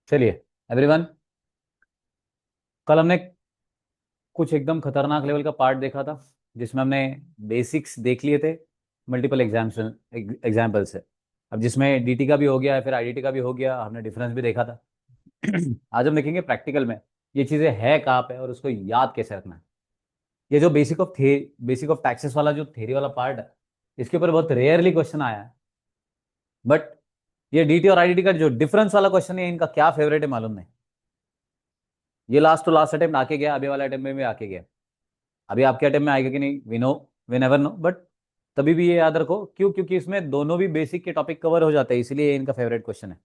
चलिए एवरीवन, कल हमने कुछ एकदम खतरनाक लेवल का पार्ट देखा था जिसमें हमने बेसिक्स देख लिए थे मल्टीपल एग्जाम्पल से। अब जिसमें डीटी का भी हो गया है, फिर आईडीटी का भी हो गया, हमने डिफरेंस भी देखा था। आज हम देखेंगे प्रैक्टिकल में ये चीज़ें है कहाँ पे और उसको याद कैसे रखना है। ये जो बेसिक ऑफ टैक्सेस वाला जो थ्योरी वाला पार्ट है, इसके ऊपर बहुत रेयरली क्वेश्चन आया है। बट ये डीटी और आईडीटी का जो डिफरेंस वाला क्वेश्चन है, इनका क्या फेवरेट है मालूम नहीं। ये लास्ट टू लास्ट अटेम्प्ट आके गया, अभी वाला अटेम्प्ट में भी आके गया। अभी आपके अटेम्प्ट में आएगा कि नहीं, we know, we never know, but तभी भी ये याद रखो। क्यों? क्योंकि इसमें दोनों भी बेसिक के टॉपिक कवर हो जाते हैं, इसलिए ये इनका फेवरेट क्वेश्चन है,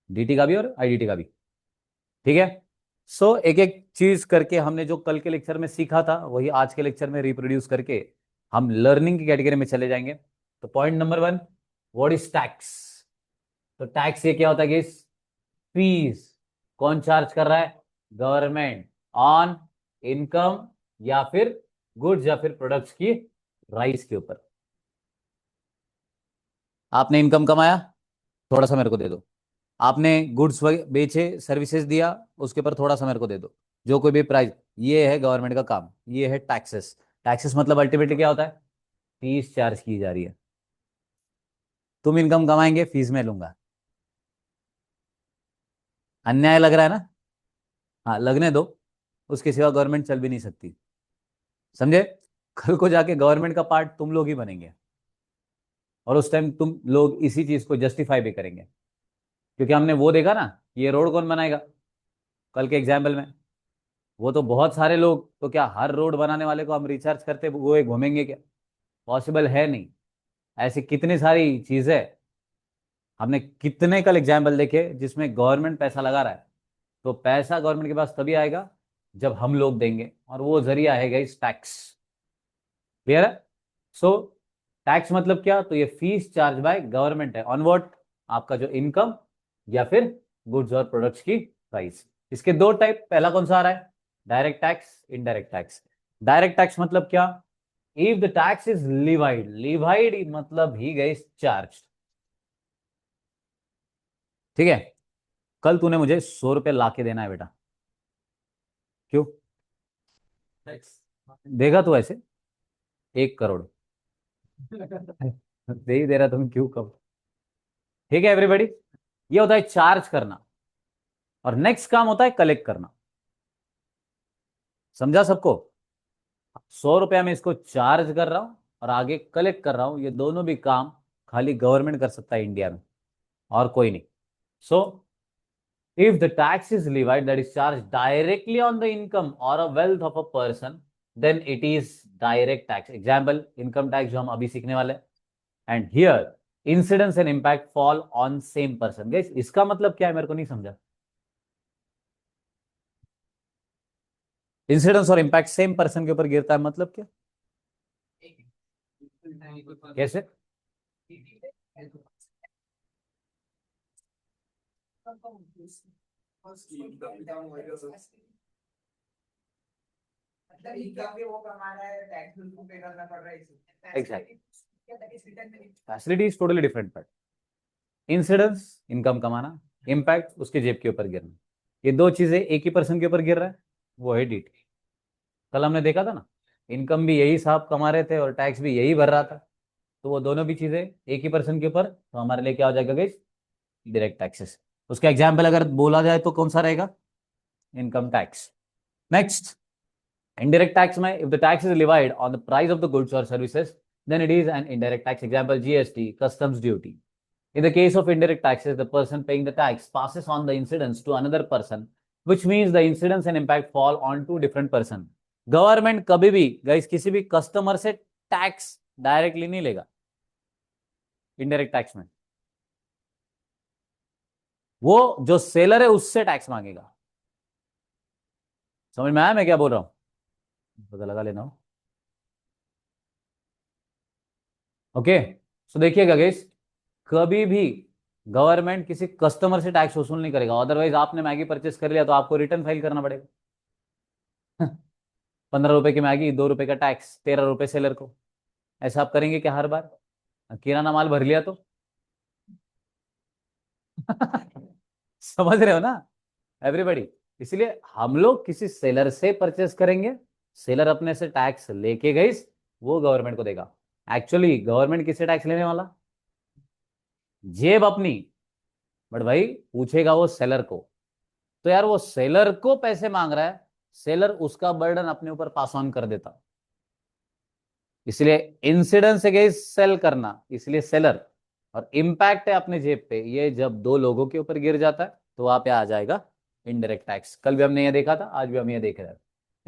डीटी का भी और आईडीटी का भी। ठीक है। सो एक एक चीज करके हमने जो कल के लेक्चर में सीखा था वही आज के लेक्चर में रिप्रोड्यूस करके हम लर्निंग की कैटेगरी में चले जाएंगे। तो point number one, what is tax? तो टैक्स ये क्या होता है कि फीस कौन चार्ज कर रहा है? गवर्नमेंट, ऑन इनकम या फिर गुड्स या फिर प्रोडक्ट्स की प्राइस के ऊपर। आपने इनकम कमाया, थोड़ा सा मेरे को दे दो। आपने गुड्स बेचे, सर्विसेज दिया, उसके ऊपर थोड़ा सा मेरे को दे दो। जो कोई भी प्राइस, ये है गवर्नमेंट का काम, ये है टैक्सेस। टैक्सेस मतलब अल्टीमेटली क्या होता है? फीस चार्ज की जा रही है। तुम इनकम कमाएंगे, फीस में लूंगा। अन्याय लग रहा है ना? हाँ, लगने दो। उसके सिवा गवर्नमेंट चल भी नहीं सकती, समझे? कल को जाके गवर्नमेंट का पार्ट तुम लोग ही बनेंगे, और उस टाइम तुम लोग इसी चीज को जस्टिफाई भी करेंगे। क्योंकि हमने वो देखा ना, ये रोड कौन बनाएगा कल के एग्जाम्पल में? वो तो बहुत सारे लोग। तो क्या हर रोड बनाने वाले को हम रिचार्ज करते हुए घूमेंगे क्या? पॉसिबल है नहीं। ऐसी कितनी सारी चीजें, हमने कितने कल एग्जाम्पल देखे जिसमें गवर्नमेंट पैसा लगा रहा है। तो पैसा गवर्नमेंट के पास तभी आएगा जब हम लोग देंगे, और वो जरिया है इस टैक्स। क्लियर है? सो टैक्स मतलब क्या? तो ये फीस चार्ज बाय गवर्नमेंट है ऑन व्हाट? आपका जो इनकम या फिर गुड्स और प्रोडक्ट्स की प्राइस। इसके दो टाइप, पहला कौन सा आ रहा है? Direct tax, indirect tax. Direct tax मतलब क्या? If the tax is levied, levied मतलब ही गई चार्ज। ठीक है। कल तूने मुझे 100 रुपये ला के देना है बेटा। क्यों? देगा तू ऐसे 1 करोड़? दे ही दे रहा, तुम क्यों कब? ठीक है एवरीबॉडी, ये होता है चार्ज करना, और नेक्स्ट काम होता है कलेक्ट करना। समझा सबको? 100 रुपया में इसको चार्ज कर रहा हूं और आगे कलेक्ट कर रहा हूं, ये दोनों भी काम खाली गवर्नमेंट कर सकता है इंडिया में, और कोई नहीं। सो if the tax is levied, that is charged directly on the income or a wealth of a person, then it is direct tax. Example, income tax जो हम अभी सीखने वाले हैं। And here incidence and impact fall on same person. Guys इसका मतलब क्या है मेरे को नहीं समझा। इंसिडेंस और इम्पैक्ट सेम पर्सन के ऊपर गिरता है मतलब क्या? कैसे? Exactly, facility is totally different. But incidence income कमाना, इम्पैक्ट उसके जेब के ऊपर गिरना, ये दो चीजें एक ही पर्सन के ऊपर गिर रहा है, वो है डीटी। कल हमने देखा था ना, इनकम भी यही साहब कमा रहे थे और टैक्स भी यही भर रहा था। तो वो दोनों भी चीजें एक ही पर्सन के ऊपर, तो हमारे लिए क्या हो जाएगा गाइस? Direct taxes. उसका एग्जाम्पल अगर बोला जाए तो कौन सा रहेगा? Income tax. Next, indirect tax में if the tax is levied on the price of the goods or services, then it is an indirect tax. Example, GST, customs duty. In the case of indirect taxes, the person paying the tax passes on the incidence to another person, which means the incidence and impact fall on two different person. Government कभी भी guys किसी भी customer से tax directly नहीं लेगा indirect tax में। वो जो सेलर है उससे टैक्स मांगेगा। समझ में आया मैं क्या बोल रहा हूं? पता लगा लेना हो। ओके। सो देखिएगा गाइस, कभी भी गवर्नमेंट किसी कस्टमर से टैक्स वसूल नहीं करेगा। अदरवाइज आपने मैगी परचेस कर लिया तो आपको रिटर्न फाइल करना पड़ेगा। 15 रुपए की मैगी, 2 रुपए का टैक्स, 13 रुपए सेलर को। ऐसा आप करेंगे क्या हर बार? किराना माल भर लिया तो समझ रहे हो ना एवरीबडी। इसलिए हम लोग किसी सेलर से परचेस करेंगे, सेलर अपने से टैक्स लेके गई, वो गवर्नमेंट को देगा। एक्चुअली गवर्नमेंट किससे टैक्स लेने वाला? जेब अपनी। बट भाई पूछेगा वो सेलर को, तो यार वो सेलर को पैसे मांग रहा है, सेलर उसका बर्डन अपने ऊपर पास ऑन कर देता। इसलिए इंसिडेंस है सेल करना, इसलिए सेलर। और इम्पैक्ट है अपने जेब पे, ये जब दो लोगों के ऊपर गिर जाता है तो वहां पे आ जाएगा इनडायरेक्ट टैक्स। कल भी हमने ये देखा था, आज भी हम ये देख रहे हैं।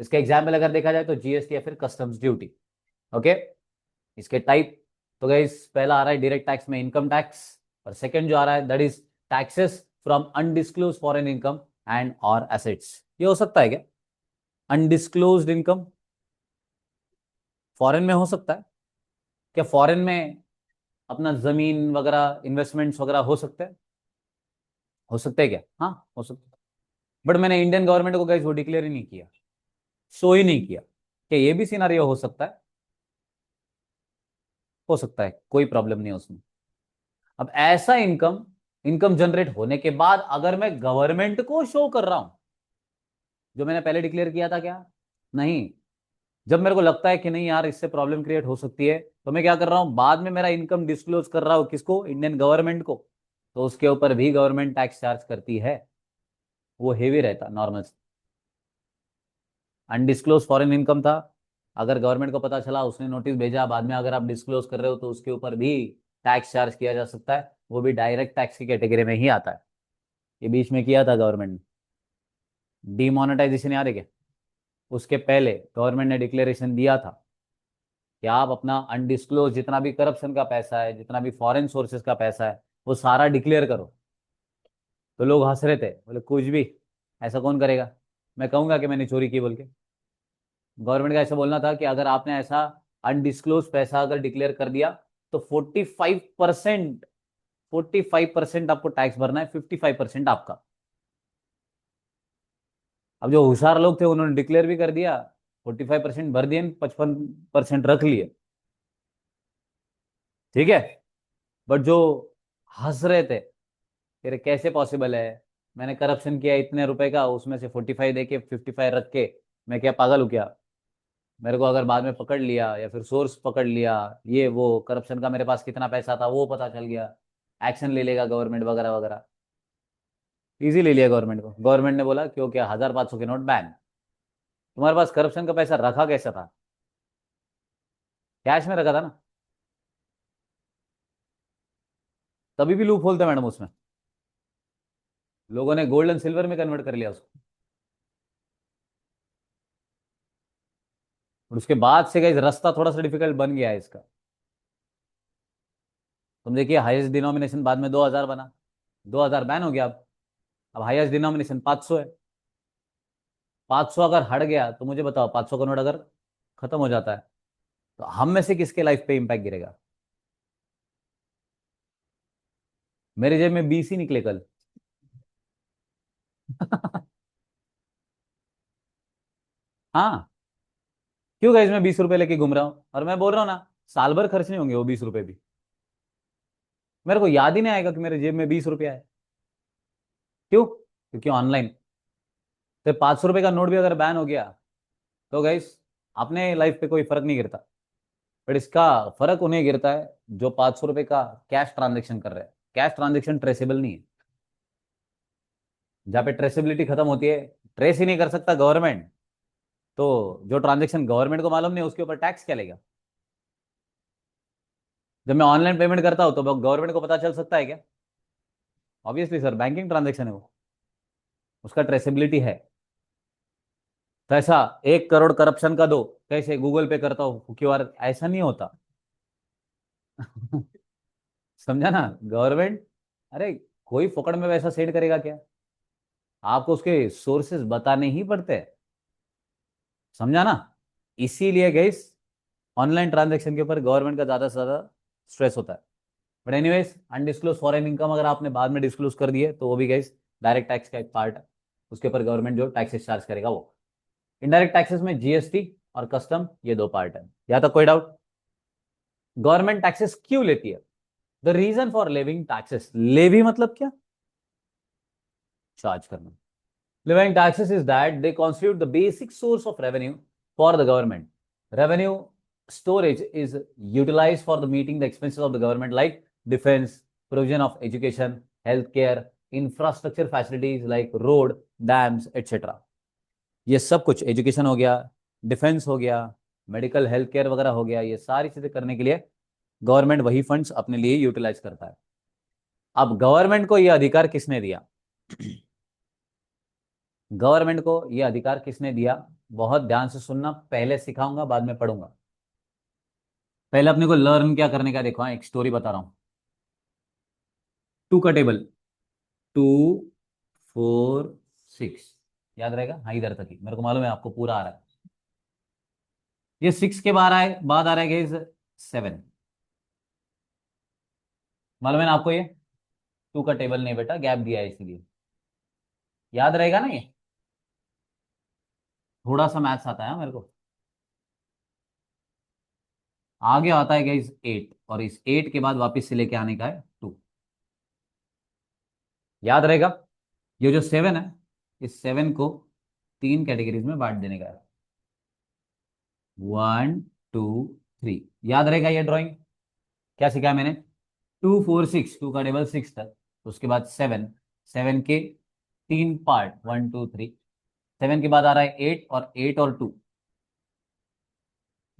इसका एग्जाम्पल अगर देखा जाए तो जीएसटी या फिर कस्टम्स ड्यूटी। ओके, इसके टाइप, तो गाइस पहला आ रहा है डायरेक्ट टैक्स में इनकम टैक्स, और सेकंड जो आ रहा है that is taxes from undisclosed foreign income and और एसेट्स। ये हो सकता है क्या? अनडिस्क्लोज्ड इनकम फॉरेन में हो सकता है क्या? फॉरेन में अपना जमीन वगैरह इन्वेस्टमेंट्स वगैरह हो सकते हैं? हो सकते हैं क्या? हाँ, हो सकता है। बट मैंने इंडियन गवर्नमेंट को गाइस वो डिक्लेयर ही नहीं किया, शो ही नहीं किया कि ये भी सिनारियो हो सकता है। हो सकता है, कोई प्रॉब्लम नहीं है उसमें। अब ऐसा इनकम, इनकम जनरेट होने के बाद अगर मैं गवर्नमेंट को शो कर रहा हूं, जो मैंने पहले डिक्लेयर किया था क्या? नहीं। जब मेरे को लगता है कि नहीं यार इससे प्रॉब्लम क्रिएट हो सकती है, तो मैं क्या कर रहा हूं, बाद में मेरा इनकम डिस्क्लोज कर रहा हूं किसको? इंडियन गवर्नमेंट को। तो उसके ऊपर भी गवर्नमेंट टैक्स चार्ज करती है, वो हेवी रहता नॉर्मल। अनडिस्क्लोज फॉरेन इनकम था, अगर गवर्नमेंट को पता चला, उसने नोटिस भेजा, बाद में अगर आप डिस्क्लोज कर रहे हो तो उसके ऊपर भी टैक्स चार्ज किया जा सकता है, वो भी डायरेक्ट टैक्स की कैटेगरी में ही आता है। ये बीच में किया था गवर्नमेंट ने डीमोनेटाइजेशन, याद है क्या? उसके पहले गवर्नमेंट ने डिक्लेरेशन दिया था कि आप अपना अनडिस्क्लोज जितना भी करप्शन का पैसा है, जितना भी फॉरेन सोर्सेज का पैसा है, वो सारा डिक्लेयर करो। तो लोग हंस रहे थे, बोले कुछ भी, ऐसा कौन करेगा? मैं कहूंगा कि मैंने चोरी की बोल के? गवर्नमेंट का ऐसा बोलना था कि अगर आपने ऐसा अनडिस्क्लोज पैसा अगर डिक्लेयर कर दिया तो 45%, 45% आपको टैक्स भरना है, 55% आपका। अब जो होशियार लोग थे उन्होंने डिक्लेयर भी कर दिया, 45% भर दिए, 55% रख लिए। ठीक है। बट जो हंस रहे थे, तेरे कैसे पॉसिबल है, मैंने करप्शन किया इतने रुपए का, उसमें से 45 दे के 55 रख के, मैं क्या पागल हूं क्या? मेरे को अगर बाद में पकड़ लिया या फिर सोर्स पकड़ लिया, ये वो करप्शन का मेरे पास कितना पैसा था वो पता चल गया, एक्शन ले लेगा गवर्नमेंट वगैरह वगैरह। इजी ले लिया गवर्नमेंट को। गवर्नमेंट ने बोला क्यों, क्या 1500 के नोट बैन। तुम्हारे पास करप्शन का पैसा रखा कैसा था? कैश में रखा था ना, तभी भी लूप होल था मैडम उसमें। लोगों ने गोल्ड एंड सिल्वर में कन्वर्ट कर लिया उसको। और उसके बाद से गाइस रास्ता थोड़ा सा डिफिकल्ट बन गया है इसका। तुम देखिए हाईएस्ट डिनोमिनेशन बाद में 2000 बना, 2000 बैन हो गया। अब हाईएस्ट डिनोमिनेशन 500 है। 500 अगर हट गया तो मुझे बताओ, 500 का नोट अगर खत्म हो जाता है तो हम में से किसके लाइफ पे इंपैक्ट गिरेगा? मेरे जेब में 20 ही निकले कल। हाँ। क्यों गाइस मैं 20 रुपए लेके घूम रहा हूँ, और मैं बोल रहा हूँ ना, साल भर खर्च नहीं होंगे वो 20 रुपए भी। मेरे को याद ही नहीं आएगा कि मेरे जेब में 20 रुपया है। क्यों? क्योंकि ऑनलाइन। तो 500 रुपए का नोट भी अगर बैन हो गया तो गाइस अपने लाइफ पे कोई फर्क नहीं गिरता। बट इसका फर्क उन्हें गिरता है जो 500 रुपए का कैश ट्रांजेक्शन कर रहे हैं। कैश ट्रांजेक्शन ट्रेसेबल नहीं है। जहाँ पे ट्रेसेबिलिटी खत्म होती है, ट्रेस ही नहीं कर सकता गवर्नमेंट, तो जो ट्रांजेक्शन गवर्नमेंट को मालूम नहीं उसके ऊपर टैक्स क्या लेगा? जब मैं ऑनलाइन पेमेंट करता हूं तो गवर्नमेंट को पता चल सकता है क्या? ऑब्वियसली सर, बैंकिंग ट्रांजेक्शन है वो, उसका ट्रेसेबिलिटी है। तो ऐसा 1 करोड़ करप्शन का दो, कैसे गूगल पे करता हूँ क्यूआर, ऐसा नहीं होता। समझा ना गवर्नमेंट? अरे कोई फोकट में वैसा सेट करेगा क्या? आपको उसके सोर्सेज बताने ही पड़ते हैं। समझा ना? इसीलिए गाइस ऑनलाइन ट्रांजैक्शन के ऊपर गवर्नमेंट का ज्यादा से ज्यादा स्ट्रेस होता है। But anyways undisclosed foreign income अगर आपने बाद में डिस्क्लोज कर दिए तो वो भी गाइस डायरेक्ट टैक्स का एक पार्ट है। उसके ऊपर गवर्नमेंट जो टैक्सेस चार्ज करेगा वो। इनडायरेक्ट टैक्सेस में जीएसटी और कस्टम, ये दो पार्ट है। यहाँ तक कोई डाउट? गवर्नमेंट टैक्सेस क्यों लेती है? The reason for levying taxes, levy मतलब क्या? चार्ज करना। Levying taxes is that they constitute the basic source of revenue for the government. Revenue storage is utilized for the meeting the expenses of the government like defense, provision of education, healthcare, infrastructure facilities like road, dams, etc. ये सब कुछ education हो गया, defence हो गया, medical health care वगैरह हो गया, ये सारी चीजें करने के लिए गवर्नमेंट वही फंड्स अपने लिए यूटिलाइज करता है। अब गवर्नमेंट को यह अधिकार किसने दिया? गवर्नमेंट को यह अधिकार किसने दिया? बहुत ध्यान से सुनना, पहले सिखाऊंगा बाद में पढ़ूंगा। पहले अपने को लर्न क्या करने का देखो, हाँ, एक स्टोरी बता रहा हूं। टू का टेबल, 2 4 6, याद रहेगा? हाँ, इधर तक ही मेरे को मालूम है आपको पूरा आ रहा है। ये 6 के बाद आ रहा है 7। मालूम है ना आपको? ये 2 का टेबल नहीं बेटा, गैप दिया है इसीलिए। याद रहेगा ना? ये थोड़ा सा मैथ्स आता है मेरे को। आगे आता है गाइस 8, और इस 8 के बाद वापस से लेके आने का है 2। याद रहेगा? ये जो 7 है, इस 7 को 3 कैटेगरीज में बांट देने का है, 1 2 3। याद रहेगा ये ड्राइंग? क्या सिखाया मैंने? 2 4 6, 2 का टेबल 6 तक, उसके बाद 7, 7 के 3 पार्ट, 1 2 3। 7 के बाद आ रहा है 8, और 8 और 2।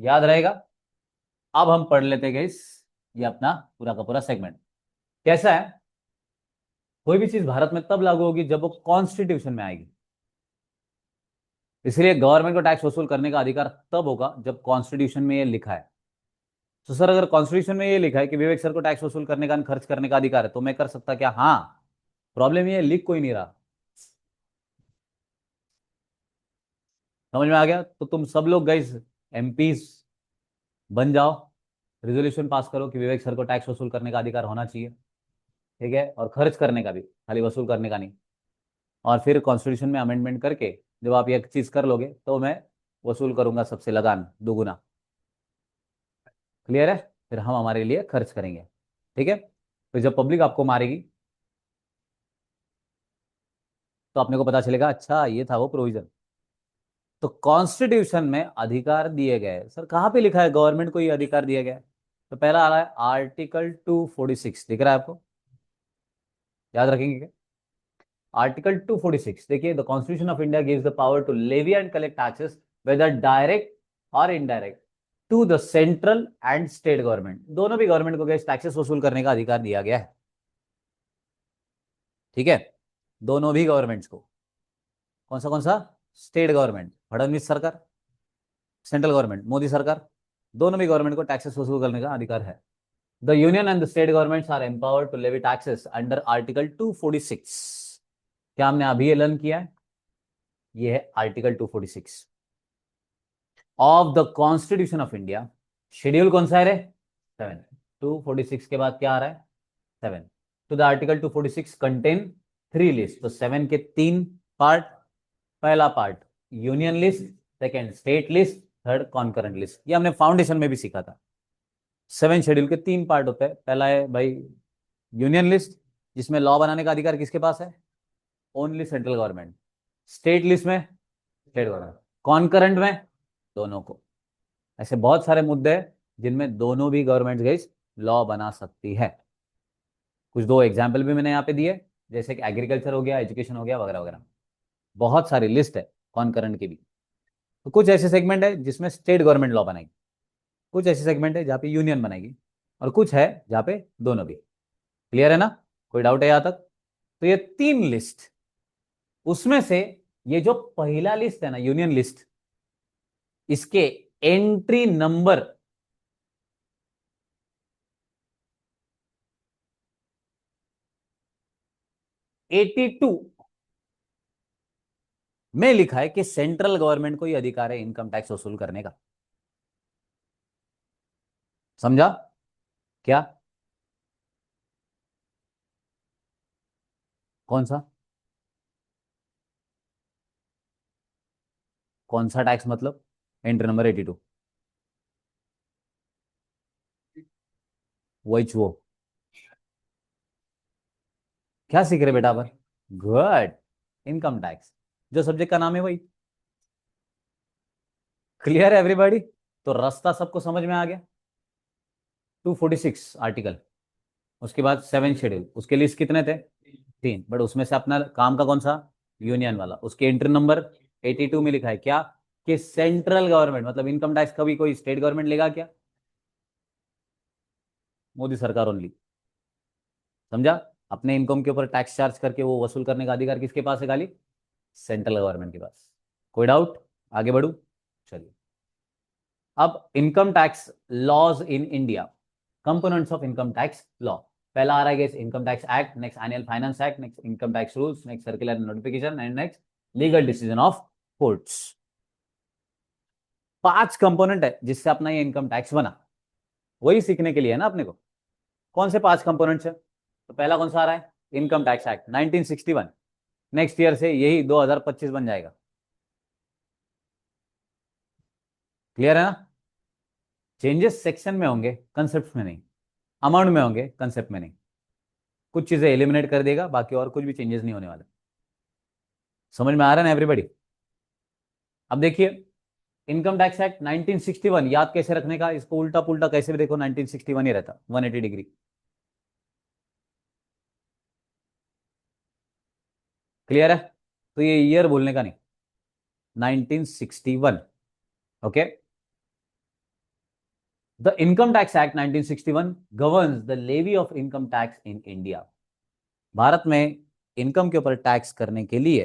याद रहेगा? अब हम पढ़ लेते हैं गाइस ये अपना पूरा का पूरा सेगमेंट। कैसा है? कोई भी चीज भारत में तब लागू होगी जब वो कॉन्स्टिट्यूशन में आएगी। इसलिए गवर्नमेंट को टैक्स वसूल करने का अधिकार तब होगा जब कॉन्स्टिट्यूशन में ये लिखा है। तो सर अगर कॉन्स्टिट्यूशन में ये लिखा है कि विवेक सर को टैक्स वसूल करने का, खर्च करने का अधिकार है, तो मैं कर सकता क्या? हाँ। प्रॉब्लम ये लिख कोई नहीं रहा। समझ में आ गया? तो तुम सब लोग गाइस एमपीज बन जाओ, रिजोल्यूशन पास करो कि विवेक सर को टैक्स वसूल करने का अधिकार होना चाहिए, ठीक है, और खर्च करने का भी, खाली वसूल करने का नहीं। और फिर कॉन्स्टिट्यूशन में अमेंडमेंट करके जब आप ये चीज कर लोगे तो मैं वसूल करूंगा सबसे लगान दोगुना। क्लियर है? फिर हम हमारे लिए खर्च करेंगे, ठीक है। फिर जब पब्लिक आपको मारेगी तो अपने को पता चलेगा अच्छा ये था वो प्रोविजन। तो कॉन्स्टिट्यूशन में अधिकार दिए गए, सर कहाँ पे लिखा है गवर्नमेंट को ये अधिकार दिया गया है? तो पहला आ रहा है आर्टिकल 246, दिख रहा है आपको? याद रखेंगे क्या? आर्टिकल 246 देखिए, the constitution of India gives the power to levy and collect taxes whether direct और indirect to the central and state government. दोनों भी गवर्नमेंट को टैक्सेस वसूल करने का अधिकार दिया गया है, ठीक है, दोनों भी गवर्नमेंट्स को। कौन सा? स्टेट गवर्नमेंट फडणवीस सरकार, सेंट्रल गवर्नमेंट मोदी सरकार, दोनों भी गवर्नमेंट को टैक्सेस वसूल करने का अधिकार है। The union and the state governments are empowered to levy taxes under article 246। क्या हमने अभी ये लर्न किया है? ये है article 246 of the constitution of India. Schedule कौन सा है रे? 7। 246 के बाद क्या आ रहा है? 7। तो द आर्टिकल 246 कंटेन 3 लिस्ट। तो 7 के 3 पार्ट। पहला part union list, second state list, third concurrent list. ये हमने फाउंडेशन में भी सीखा था। 7 शेड्यूल के 3 पार्ट होते हैं। पहला है भाई यूनियन लिस्ट, जिसमें लॉ बनाने का अधिकार किसके पास है? Only central government. State list में स्टेट गवर्नमेंट, कॉन्करेंट में दोनों को। ऐसे बहुत सारे मुद्दे हैं जिनमें दोनों भी गवर्नमेंट गई लॉ बना सकती है। कुछ दो एग्जाम्पल भी मैंने यहाँ पे दिए, जैसे कि एग्रीकल्चर हो गया, एजुकेशन हो गया, वगैरह वगैरह। बहुत सारी लिस्ट है कॉन्करेंट की भी। तो कुछ ऐसे सेगमेंट है जिसमें स्टेट गवर्नमेंट लॉ बनाएगी, कुछ ऐसे सेगमेंट है जहाँ पे यूनियन बनाएगी, और कुछ है जहाँ पे दोनों भी। क्लियर है ना? कोई डाउट है यहाँ तक? तो ये 3 लिस्ट, उसमें से ये जो पहला लिस्ट है ना, यूनियन लिस्ट, इसके एंट्री नंबर 82 में लिखा है कि सेंट्रल गवर्नमेंट को यह अधिकार है इनकम टैक्स वसूल करने का। समझा क्या? कौन सा? कौन सा टैक्स मतलब? एंट्री नंबर 82, वो क्या सीख रहे बेटा पर? गुड। इनकम टैक्स, जो सब्जेक्ट का नाम है वही। क्लियर है एवरीबॉडी? तो रास्ता सबको समझ में आ गया। 246 आर्टिकल, उसके बाद 7 शेड्यूल, उसके लिस्ट कितने थे? 3, बट उसमें से अपना काम का कौन सा? यूनियन वाला। उसके एंट्री नंबर 82 में लिखा है क्या? कि सेंट्रल गवर्नमेंट, मतलब इनकम टैक्स कभी कोई स्टेट गवर्नमेंट लेगा क्या? मोदी सरकार ओनली। समझा? अपने इनकम के ऊपर टैक्स चार्ज करके वो वसूल करने का अधिकार किसके पास है? खाली सेंट्रल गवर्नमेंट के पास। कोई डाउट? आगे बढ़ू? चलिए, अब income tax laws in India, components of income tax law. पहला आ रहा है income tax act, next annual finance act, next income tax rules, next circular notification, and next legal decision of courts. 5 component है जिससे अपना ये income tax बना। वही सीखने के लिए है ना अपने को। कौन से 5 कंपोनेंट्स है? तो पहला कौन सा आ रहा है? Income tax act 1961। Next year से यही 2025 बन जाएगा। क्लियर है ना? चेंजेस सेक्शन में होंगे, कंसेप्ट में नहीं। अमाउंट में होंगे, कंसेप्ट में नहीं। कुछ चीजें एलिमिनेट कर देगा, बाकी और कुछ भी चेंजेस नहीं होने वाले। समझ में आ रहा है ना एवरीबॉडी? अब देखिए, इनकम टैक्स एक्ट 1961 याद कैसे रखने का? इसको उल्टा पुल्टा कैसे भी देखो 1961 ही रहता, 180 डिग्री। क्लियर है? तो ये ईयर भूलने का नहीं, 1961। Okay. The income tax act 1961 governs the levy of income tax in India. भारत में इनकम के ऊपर टैक्स करने के लिए,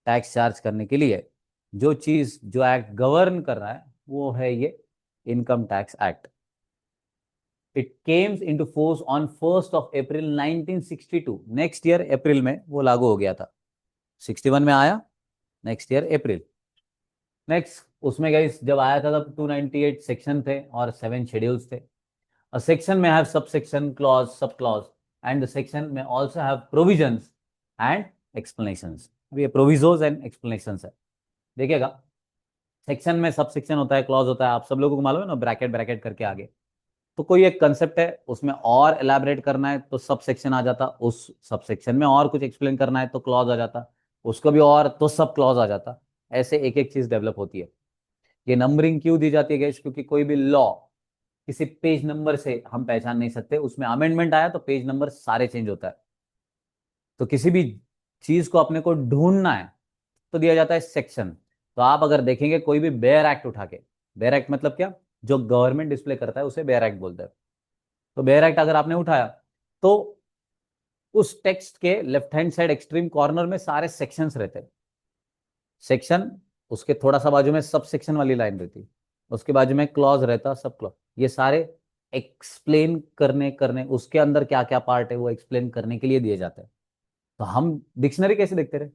टैक्स चार्ज करने के लिए जो चीज, जो एक्ट गवर्न कर रहा है, वो है ये income tax act. It comes into force on 1 April 1962। Next year April में वो लागू हो गया था। 61 में आया, नेक्स्ट ईयर अप्रैल। नेक्स्ट उसमें गई जब आया था तब 298 सेक्शन थे और 7 शेड्यूल्स थे। A section may have subsection, clause, subclause, and the section may also have provisions and explanations. अब ये provisos and explanations है, देखिएगा। सेक्शन में सब सेक्शन होता है, क्लॉज होता है, आप सब लोगों को मालूम है ना, ब्रैकेट ब्रैकेट करके आगे। तो कोई एक कंसेप्ट है, उसमें और एलैबोरेट करना है तो सब सेक्शन आ जाता, उस सब सेक्शन में और कुछ एक्सप्लेन करना है तो क्लॉज आ जाता, उसको भी और तो सब क्लॉज आ जाता। ऐसे एक एक चीज डेवलप होती है। ये नंबरिंग क्यों दी जाती है गाइस? क्योंकि कोई भी लॉ किसी पेज नंबर से हम पहचान नहीं सकते, उसमें अमेंडमेंट आया तो पेज नंबर सारे चेंज होता है। तो किसी भी चीज को अपने को ढूंढना है तो दिया जाता है सेक्शन। तो आप अगर देखेंगे कोई भी बेयर एक्ट उठा के, बेयर एक्ट मतलब क्या? जो गवर्नमेंट डिस्प्ले करता है उसे बेयर एक्ट बोलते हैं। तो बेयर एक्ट अगर आपने उठाया तो उस टेक्स्ट के left hand side extreme corner में सारे सेक्शंस रहते हैं। सेक्शन, उसके थोड़ा सा बाजू में सब सेक्शन वाली लाइन रहती, उसके बाजू में क्लॉज रहता, सब क्लॉज। ये सारे एक्सप्लेन करने करने उसके अंदर क्या क्या पार्ट है वो एक्सप्लेन करने के लिए दिए जाते हैं। तो हम डिक्शनरी कैसे देखते रहे?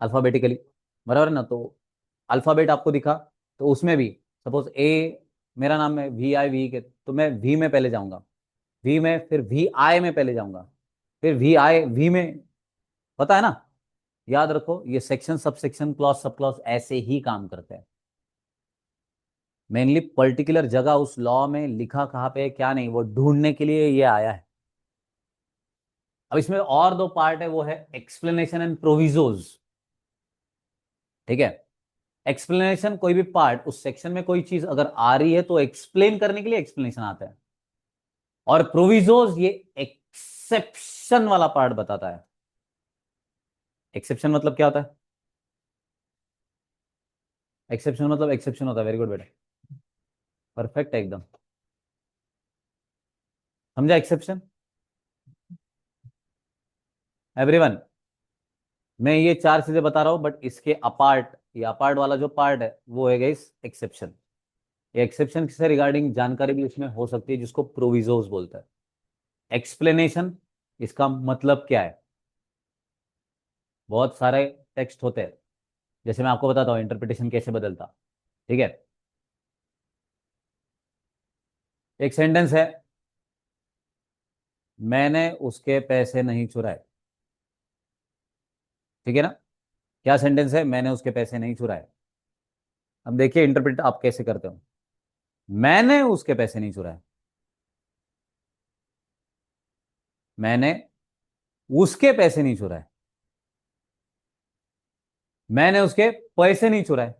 अल्फाबेटिकली, बराबर है ना? तो अल्फाबेट आपको दिखा तो उसमें भी सपोज ए, मेरा नाम है VI के, तो मैं वी में पहले जाऊंगा, वी में, फिर VI में पहले जाऊंगा, फिर VI वी में। पता है ना? याद रखो, ये section sub section clause sub clause ऐसे ही काम करते हैं। मेनली पर्टिकुलर जगह उस लॉ में लिखा कहाँ पे है क्या नहीं, वो ढूंढने के लिए ये आया है। अब इसमें और 2 पार्ट है, वो है एक्सप्लेनेशन एंड प्रोविजोज। ठीक है? एक्सप्लेनेशन, कोई भी पार्ट उस सेक्शन में कोई चीज अगर आ रही है तो एक्सप्लेन करने के लिए एक्सप्लेनेशन आता है। और प्रोविजोज ये एक्सेप्शन वाला पार्ट बताता है। एक्सेप्शन मतलब क्या होता है? एक्सेप्शन मतलब एक्सेप्शन होता है, वेरी गुड बेटा, परफेक्ट है एकदम। समझा एक्सेप्शन एवरीवन? मैं ये 4 चीजें बता रहा हूं, बट इसके अपार्ट, ये अपार्ट वाला जो पार्ट है वो है गाइस एक्सेप्शन। ये एक्सेप्शन से रिगार्डिंग जानकारी भी इसमें हो सकती है, जिसको प्रोविजोस बोलता है। एक्सप्लेनेशन, इसका मतलब क्या है? बहुत सारे टेक्स्ट होते हैं, जैसे मैं आपको बताता हूँ इंटरप्रिटेशन कैसे बदलता। ठीक है? एक सेंटेंस है, मैंने उसके पैसे नहीं चुराए। ठीक है ना? क्या सेंटेंस है? मैंने उसके पैसे नहीं चुराए। अब देखिए इंटरप्रेट आप कैसे करते हो। मैंने उसके पैसे नहीं चुराए, मैंने उसके पैसे नहीं चुराए। मैंने उसके पैसे नहीं चुराए।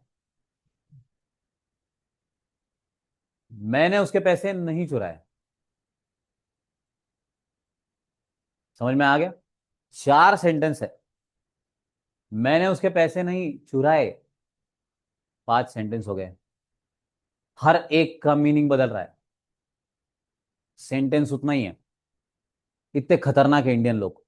मैंने उसके पैसे नहीं चुराए। समझ में आ गया? 4 सेंटेंस है। मैंने उसके पैसे नहीं चुराए, 5 सेंटेंस हो गए। हर एक का मीनिंग बदल रहा है, सेंटेंस उतना ही है। इतने खतरनाक है इंडियन लोग।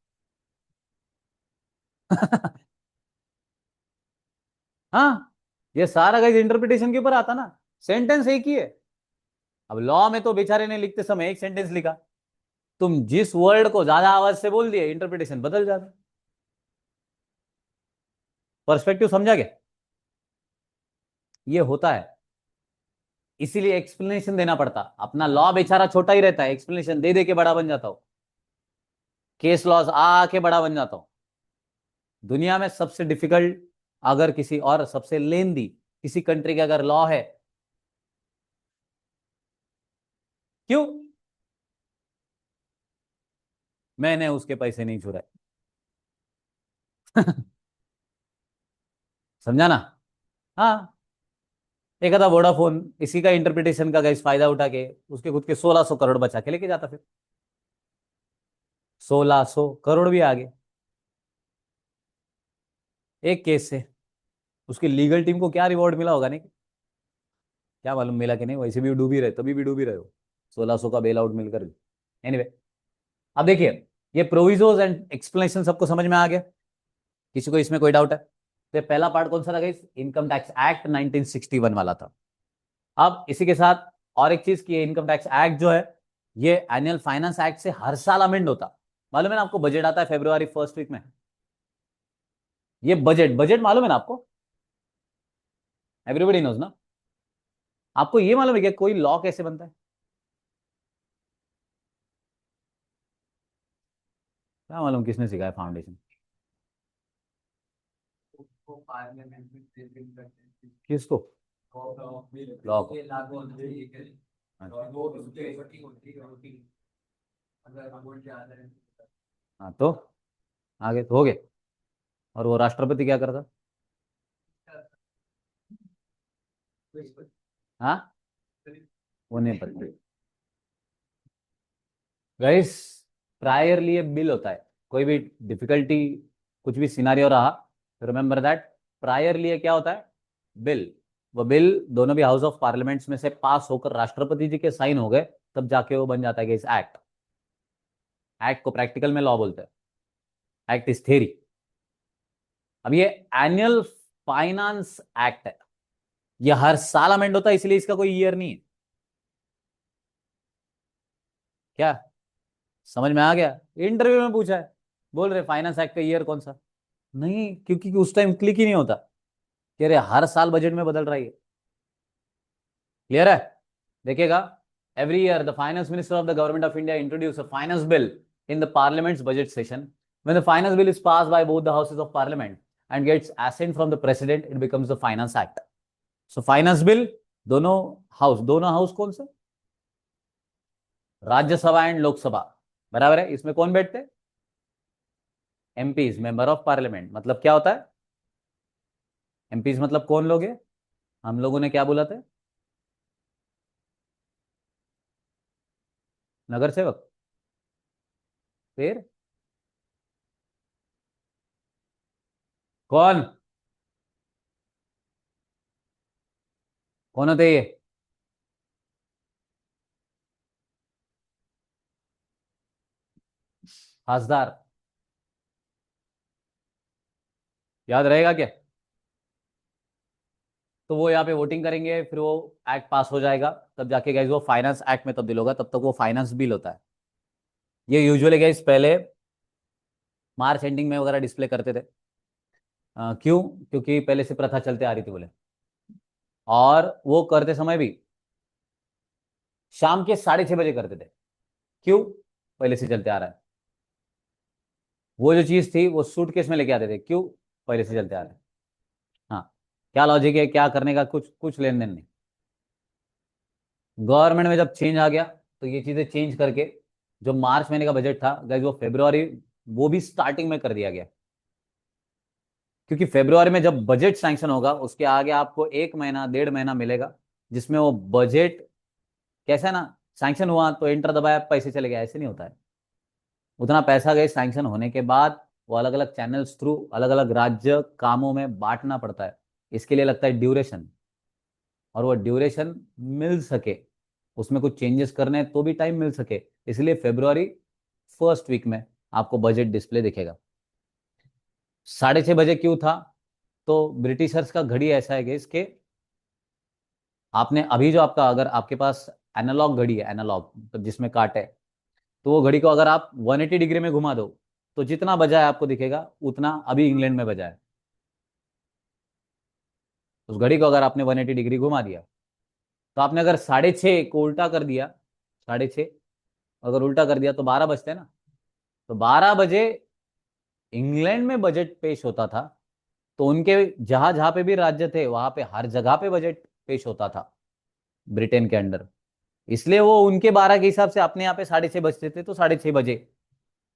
हाँ, ये सारा गाइस इंटरप्रिटेशन के ऊपर आता ना। सेंटेंस एक ही है। अब लॉ में तो बेचारे ने लिखते समय एक सेंटेंस लिखा, तुम जिस वर्ड को ज्यादा आवाज से बोल दिए इंटरप्रिटेशन बदल जाता। पर्सपेक्टिव समझा क्या? ये होता है, इसीलिए एक्सप्लेनेशन देना पड़ता। अपना लॉ बेचारा छोटा ही रहता है, एक्सप्लेनेशन दे दे के बड़ा बन जाता हो। केस लॉज आके बड़ा बन जाता हो। दुनिया में सबसे डिफिकल्ट, अगर किसी और सबसे लेंदी किसी कंट्री का अगर लॉ है, क्यों? मैंने उसके पैसे नहीं चुराए। समझा ना? हाँ। एक आधा वोडाफोन इसी का इंटरप्रिटेशन का गाइस फायदा उठा के उसके खुद के 1600 करोड़ बचा के लेके जाता फिर। 1600 करोड़ भी आ गए एक केस से। उसकी लीगल टीम को क्या रिवॉर्ड मिला होगा नहीं, क्या मालूम मिला कि नहीं, वैसे भी डूबी रहे, तभी भी डूबी रहे हो। 1600 का बेल आउट मिलकर भी। एनीवे, अब देखिए, ये प्रोविजोज एंड एक्सप्लेनेशन सबको समझ में आ गया? किसी को इसमें कोई डाउट है? तो पहला पार्ट कौन सा था गाइस? इनकम टैक्स एक्ट 1961 वाला था। अब इसी के साथ और एक चीज की, इनकम टैक्स एक्ट जो है, ये एनुअल फाइनेंस एक्ट से हर साल अमेंड होता। मालूम है ना आपको? बजट आता है फेब्रुआरी फर्स्ट वीक में। ये बजट बजट मालूम है ना आपको? एवरीबडी नोज ना? आपको ये मालूम है कि कोई लॉ कैसे बनता है? क्या मालूम किसने सिखाया फाउंडेशन? किसको? लॉ को? हाँ तो आगे तो हो गए। और वो राष्ट्रपति क्या करता? हाँ, वो नहीं पता गाइस। प्रायरली ये बिल होता है। कोई भी डिफिकल्टी, कुछ भी सिनारियो रहा, रिमेंबर दैट, प्रायरली ये क्या होता है? बिल। वो बिल दोनों भी हाउस ऑफ पार्लियामेंट्स में से पास होकर राष्ट्रपति जी के साइन हो गए, तब जाके वो बन जाता है कि इस एक्ट। एक्ट को प्रैक्टिकल में लॉ बोलते हैं। Act is theory. अब ये एनुअल फाइनेंस एक्ट है, ये हर साल अमेंड होता है, इसलिए इसका कोई ईयर नहीं है। क्या समझ में आ गया? इंटरव्यू में पूछा है, बोल रहे फाइनेंस एक्ट का ईयर कौन सा? नहीं, क्योंकि उस टाइम क्लिक ही नहीं होता कि अरे हर साल बजट में बदल रहा है। क्लियर है? देखिएगा, every year the finance minister of the government of India introduce a finance bill in the parliaments budget session. When the finance bill is passed by both the houses of parliament and gets assent from the president, it becomes the finance act. So finance bill, दोनों दोनों house कौन से? Rajya Sabha and Lok Sabha. बराबर है? इसमें कौन बैठते हैं? MPs, member of parliament. मतलब क्या होता है? एमपीज मतलब कौन लोग हैं? हम लोगों ने क्या बोला था? नगर सेवक। फिर कौन? कौन होते ये? खासदार। याद रहेगा क्या? तो वो यहाँ पे वोटिंग करेंगे, फिर वो एक्ट पास हो जाएगा, तब जाके गाइज वो फाइनेंस एक्ट में तब्दील होगा, तब तक वो फाइनेंस बिल होता है। ये यूजुअली गाइज पहले मार्च एंडिंग में वगैरह डिस्प्ले करते थे। क्यों? क्योंकि पहले से प्रथा चलते आ रही थी बोले। और वो करते समय भी शाम के 6:30 बजे करते थे। क्यों? पहले से चलते आ रहा है। वो जो चीज थी वो सूटकेस में लेके आते थे। क्यों? पहले से चलते आ रहा है। हाँ। क्या लॉजिक है, क्या करने का, कुछ कुछ लेन देन नहीं। गवर्नमेंट में जब चेंज आ गया, तो ये चीजें चेंज करके जो मार्च महीने का बजट था गाइस, वो फेब्रुआरी, वो भी स्टार्टिंग में कर दिया गया। क्योंकि फेब्रुआरी में जब बजट सैंक्शन होगा उसके आगे आपको 1 महीना 1.5 महीना मिलेगा, जिसमें वो बजट कैसा है ना, सैंक्शन हुआ तो एंटर दबाया पैसे चले गए, ऐसे नहीं होता है। उतना पैसा गए सैंक्शन होने के बाद वो अलग अलग चैनल्स थ्रू अलग अलग राज्य कामों में बांटना पड़ता है। इसके लिए लगता है ड्यूरेशन, और वो ड्यूरेशन मिल सके, उसमें कुछ चेंजेस करने हैं तो भी टाइम मिल सके, इसलिए फेब्रुआरी फर्स्ट वीक में आपको बजट डिस्प्ले दिखेगा। 6:30 बजे क्यों था? तो ब्रिटिशर्स का घड़ी ऐसा है कि इसके आपने अभी जो आपका, अगर आपके पास एनालॉग घड़ी है, एनालॉग मतलब जिसमें काट है, तो वो घड़ी को अगर आप 180 डिग्री में घुमा दो तो जितना बजा है आपको दिखेगा उतना अभी इंग्लैंड में बजा है। उस घड़ी को अगर आपने 180 डिग्री घुमा दिया, तो आपने अगर 6:30 को उल्टा कर दिया, 6:30 अगर उल्टा कर दिया तो 12 बजते हैं ना, तो 12 बजे इंग्लैंड में बजट पेश होता था। तो उनके जहां जहां पे भी राज्य थे वहां पे हर जगह पे बजट पेश होता था ब्रिटेन के अंडर। इसलिए वो उनके 12 के हिसाब से अपने यहाँ पे 6:30 बजते थे तो 6:30 बजे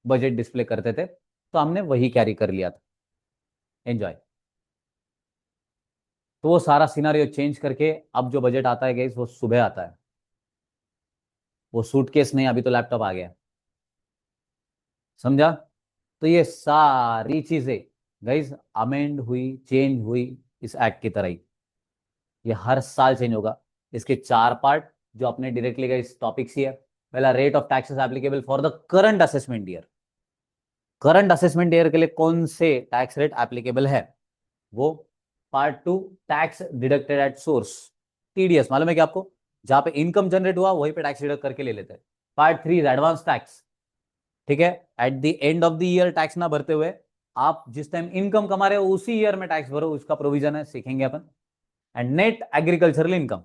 बजट डिस्प्ले करते थे, तो हमने वही कैरी कर लिया था। एंजॉय। तो वो सारा सिनारियो चेंज करके अब जो बजट आता है गाइस वो सुबह आता है। वो सूटकेस नहीं, अभी तो लैपटॉप आ गया। समझा? तो ये सारी चीजें गाइस अमेंड हुई, चेंज हुई इस एक्ट की तरह ही। ये हर साल चेंज होगा। इसके 4 पार्ट जो अपने डायरेक्टली गए इस टॉपिक से है। पहला, rate of taxes applicable for the current assessment year. Current assessment year के लिए कौन से टैक्स रेट एप्लीकेबल है वो। Part 2, tax deducted at source. TDS मालूम है कि आपको, जहां पे इनकम जनरेट हुआ वहीं पे टैक्स डिडक्ट करके ले लेते हैं। Part 3 advance tax. ठीक है, at the end of the year tax ना भरते हुए आप जिस टाइम इनकम कमा रहे हो उसी ईयर में टैक्स भरो, उसका प्रोविजन है, सीखेंगे अपन। And net agricultural income.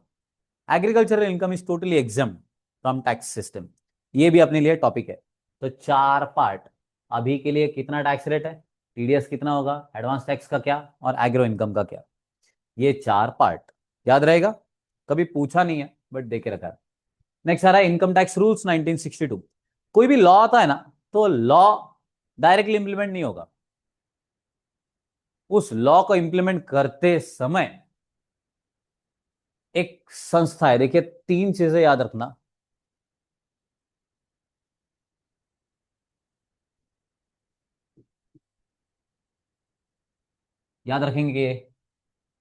Agricultural income is totally exempt from tax system. ये भी अपने लिए टॉपिक है। तो 4 पार्ट। अभी के लिए कितना टैक्स रेट है, टीडीएस कितना होगा, एडवांस टैक्स का क्या, और एग्रो इनकम का क्या। ये 4 पार्ट याद रहेगा। कभी पूछा नहीं है बट देखे रखा है। नेक्स्ट आ रहा है इनकम टैक्स रूल्स 1962। कोई भी लॉ आता है ना, तो लॉ डायरेक्टली इंप्लीमेंट नहीं होगा। उस लॉ को इंप्लीमेंट करते समय एक संस्था है, देखिए 3 चीजें याद रखना। याद रखेंगे कि ये,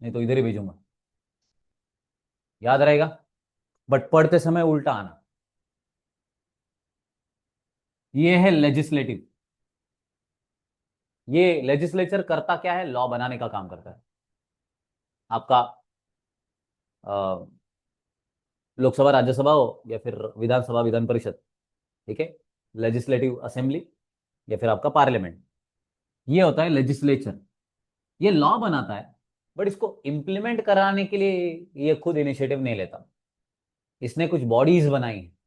नहीं तो इधर ही भेजूंगा, याद रहेगा। बट पढ़ते समय उल्टा आना। ये है लेजिस्लेटिव। ये लेजिस्लेचर करता क्या है, लॉ बनाने का काम करता है। आपका अ, लोकसभा राज्यसभा हो या फिर विधानसभा विधान परिषद, ठीक है, लेजिस्लेटिव असेंबली या फिर आपका पार्लियामेंट, ये होता है लेजिस्लेचर। ये लॉ बनाता है, बट इसको इंप्लीमेंट कराने के लिए ये खुद इनिशिएटिव नहीं लेता। इसने कुछ बॉडीज बनाई हैं,